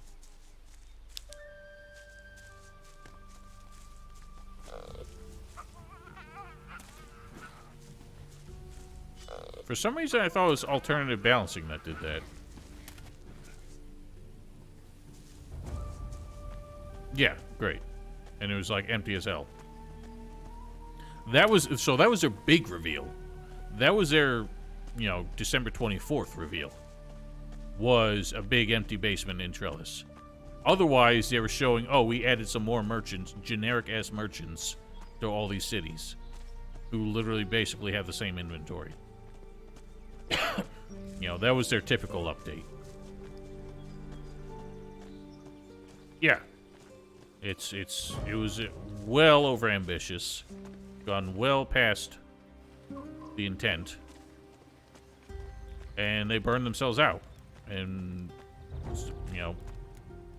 [SPEAKER 1] For some reason, I thought it was alternative balancing that did that. Yeah, great. And it was like empty as hell. That was their big reveal. That was their, you know, December 24th reveal. Was a big empty basement in Trellis. Otherwise, they were showing, oh, we added some more merchants, generic-ass merchants, to all these cities. Who literally basically have the same inventory. You know, that was their typical update. Yeah. It was well over ambitious. Gone well past the intent. And they burned themselves out. And, you know,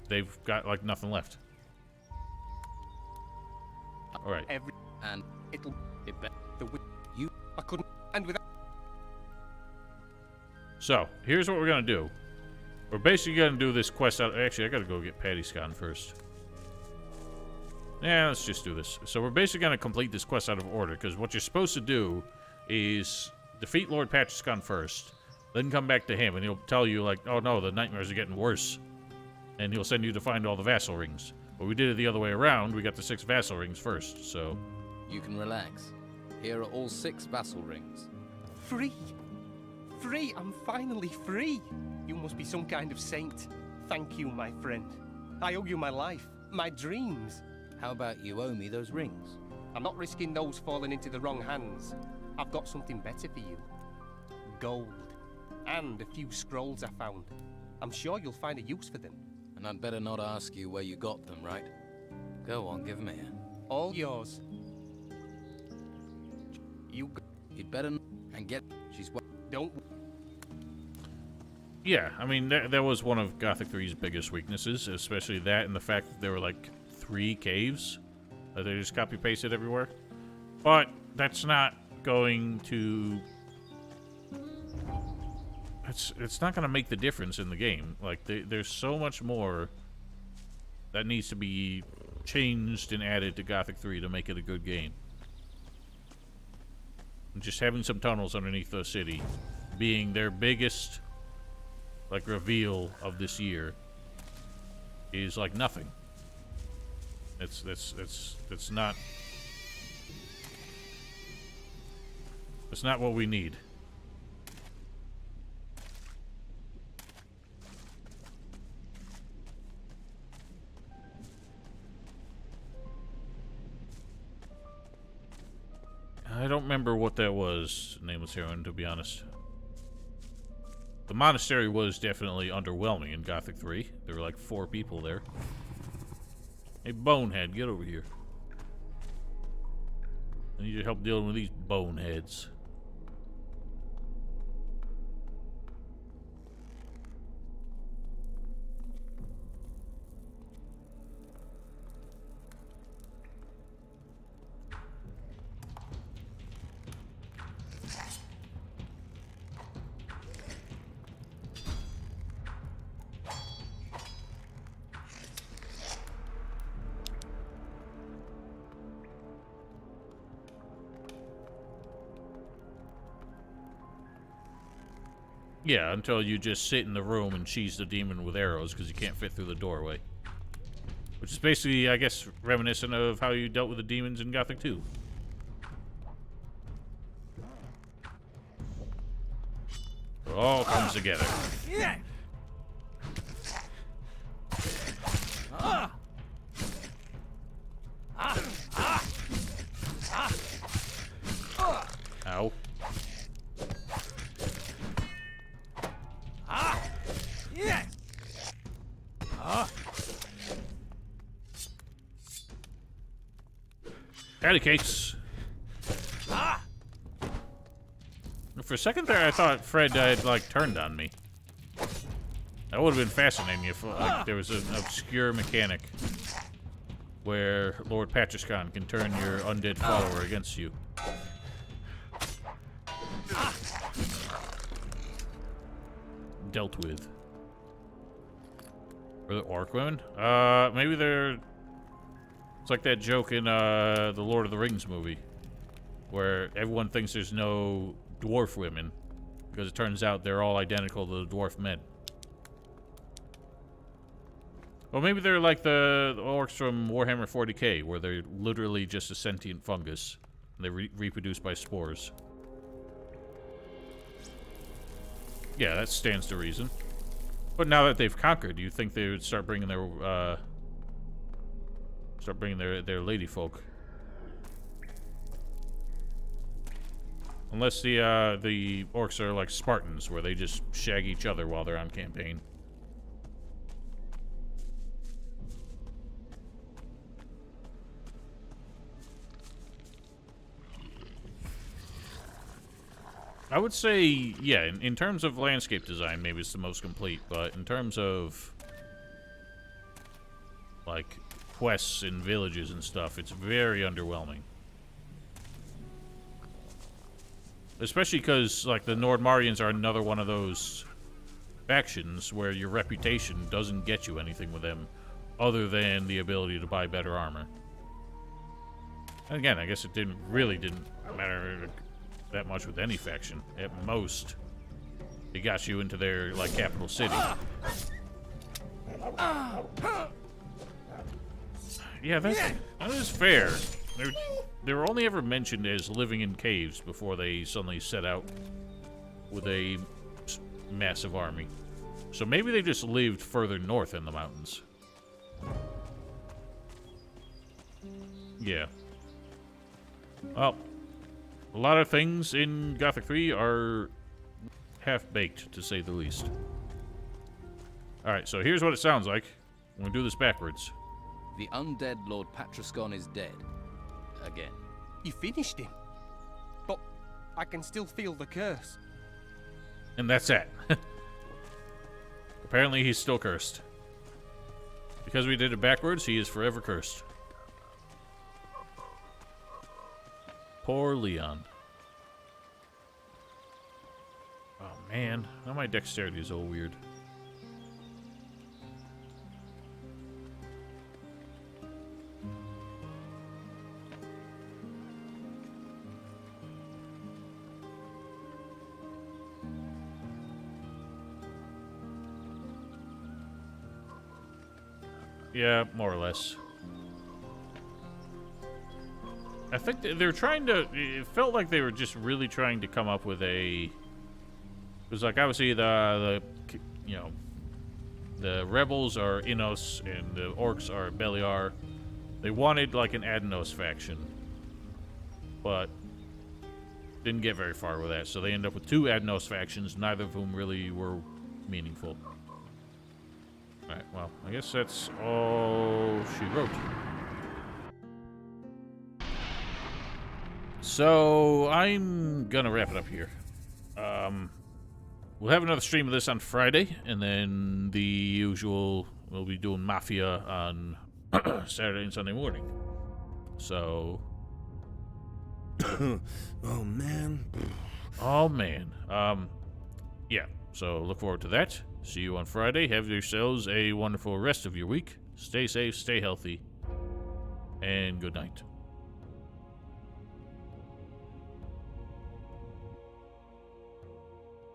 [SPEAKER 1] they've got, like, nothing left. Alright.
[SPEAKER 14] And it'll be you. I couldn't end without.
[SPEAKER 1] So, here's what we're gonna do. We're basically gonna do this quest out. Actually, I gotta go get Patty Scott first. Yeah, let's just do this. So, we're basically gonna complete this quest out of order, because what you're supposed to do is defeat Lord Patriscon first, then come back to him, and he'll tell you, like, oh no, the nightmares are getting worse. And he'll send you to find all the vassal rings. But we did it the other way around. We got the 6 vassal rings first, so.
[SPEAKER 12] You can relax. Here are all 6 vassal rings.
[SPEAKER 14] Free! Free! I'm finally free! You must be some kind of saint. Thank you, my friend. I owe you my life, my dreams.
[SPEAKER 12] How about you owe me those rings?
[SPEAKER 14] I'm not risking those falling into the wrong hands. I've got something better for you. Gold. And a few scrolls I found. I'm sure you'll find a use for them.
[SPEAKER 12] And I'd better not ask you where you got them, right? Go on, give 'em here.
[SPEAKER 14] All yours.
[SPEAKER 12] You'd better and get... She's...
[SPEAKER 14] Don't...
[SPEAKER 1] Yeah, I mean, that was one of Gothic 3's biggest weaknesses, especially that and the fact that there were, like, 3 caves that they just copy-pasted everywhere. But that's not going to... It's not going to make the difference in the game. Like, there's so much more that needs to be changed and added to Gothic 3 to make it a good game. And just having some tunnels underneath the city being their biggest, like, reveal of this year is like nothing. It's not what we need. I don't remember what that was, Nameless Heroine, to be honest. The monastery was definitely underwhelming in Gothic 3. There were like 4 people there. Hey, Bonehead, get over here. I need your help dealing with these boneheads. Yeah, until you just sit in the room and cheese the demon with arrows because you can't fit through the doorway. Which is basically, I guess, reminiscent of how you dealt with the demons in Gothic 2. It all comes together. Ow. Patty cakes. For a second there, I thought Fred had, like, turned on me. That would have been fascinating if like, there was an obscure mechanic where Lord Patrascan can turn your undead follower against you. Dealt with. Are the orc women? Maybe they're... It's like that joke in the Lord of the Rings movie, where everyone thinks there's no dwarf women, because it turns out they're all identical to the dwarf men. Well, maybe they're like the orcs from Warhammer 40k, where they're literally just a sentient fungus, and they reproduce by spores. Yeah, that stands to reason. But now that they've conquered, you think they would start bringing their their lady folk? Unless the orcs are like Spartans, where they just shag each other while they're on campaign. I would say, yeah, in terms of landscape design, maybe it's the most complete, but in terms of, like, quests and villages and stuff, it's very underwhelming. Especially because, like, the Nordmarians are another one of those factions where your reputation doesn't get you anything with them other than the ability to buy better armor. And again, I guess it didn't matter that much with any faction. At most, it got you into their, like, capital city. Yeah, that is fair. They were only ever mentioned as living in caves before they suddenly set out with a massive army. So maybe they just lived further north in the mountains. Yeah. Well, a lot of things in Gothic 3 are half-baked, to say the least. Alright, so here's what it sounds like. I'm gonna do this backwards.
[SPEAKER 12] The undead Lord Patrascan is dead. Again.
[SPEAKER 14] You finished him. But I can still feel the curse.
[SPEAKER 1] And that's it. Apparently he's still cursed. Because we did it backwards, he is forever cursed. Poor Leon. Oh man, now my dexterity is all weird. Yeah, more or less. I think they're trying to... It felt like they were just really trying to come up with a... It was like, obviously, the you know, the rebels are Innos and the orcs are Beliar. They wanted, like, an Adnos faction. But didn't get very far with that. So they ended up with two Adnos factions, neither of whom really were meaningful. Alright, well, I guess that's all she wrote. So, I'm gonna wrap it up here. We'll have another stream of this on Friday, and then the usual, we'll be doing Mafia on Saturday and Sunday morning. So...
[SPEAKER 5] Oh, man.
[SPEAKER 1] Oh, man. Yeah, so look forward to that. See you on Friday. Have yourselves a wonderful rest of your week. Stay safe, stay healthy, and good night.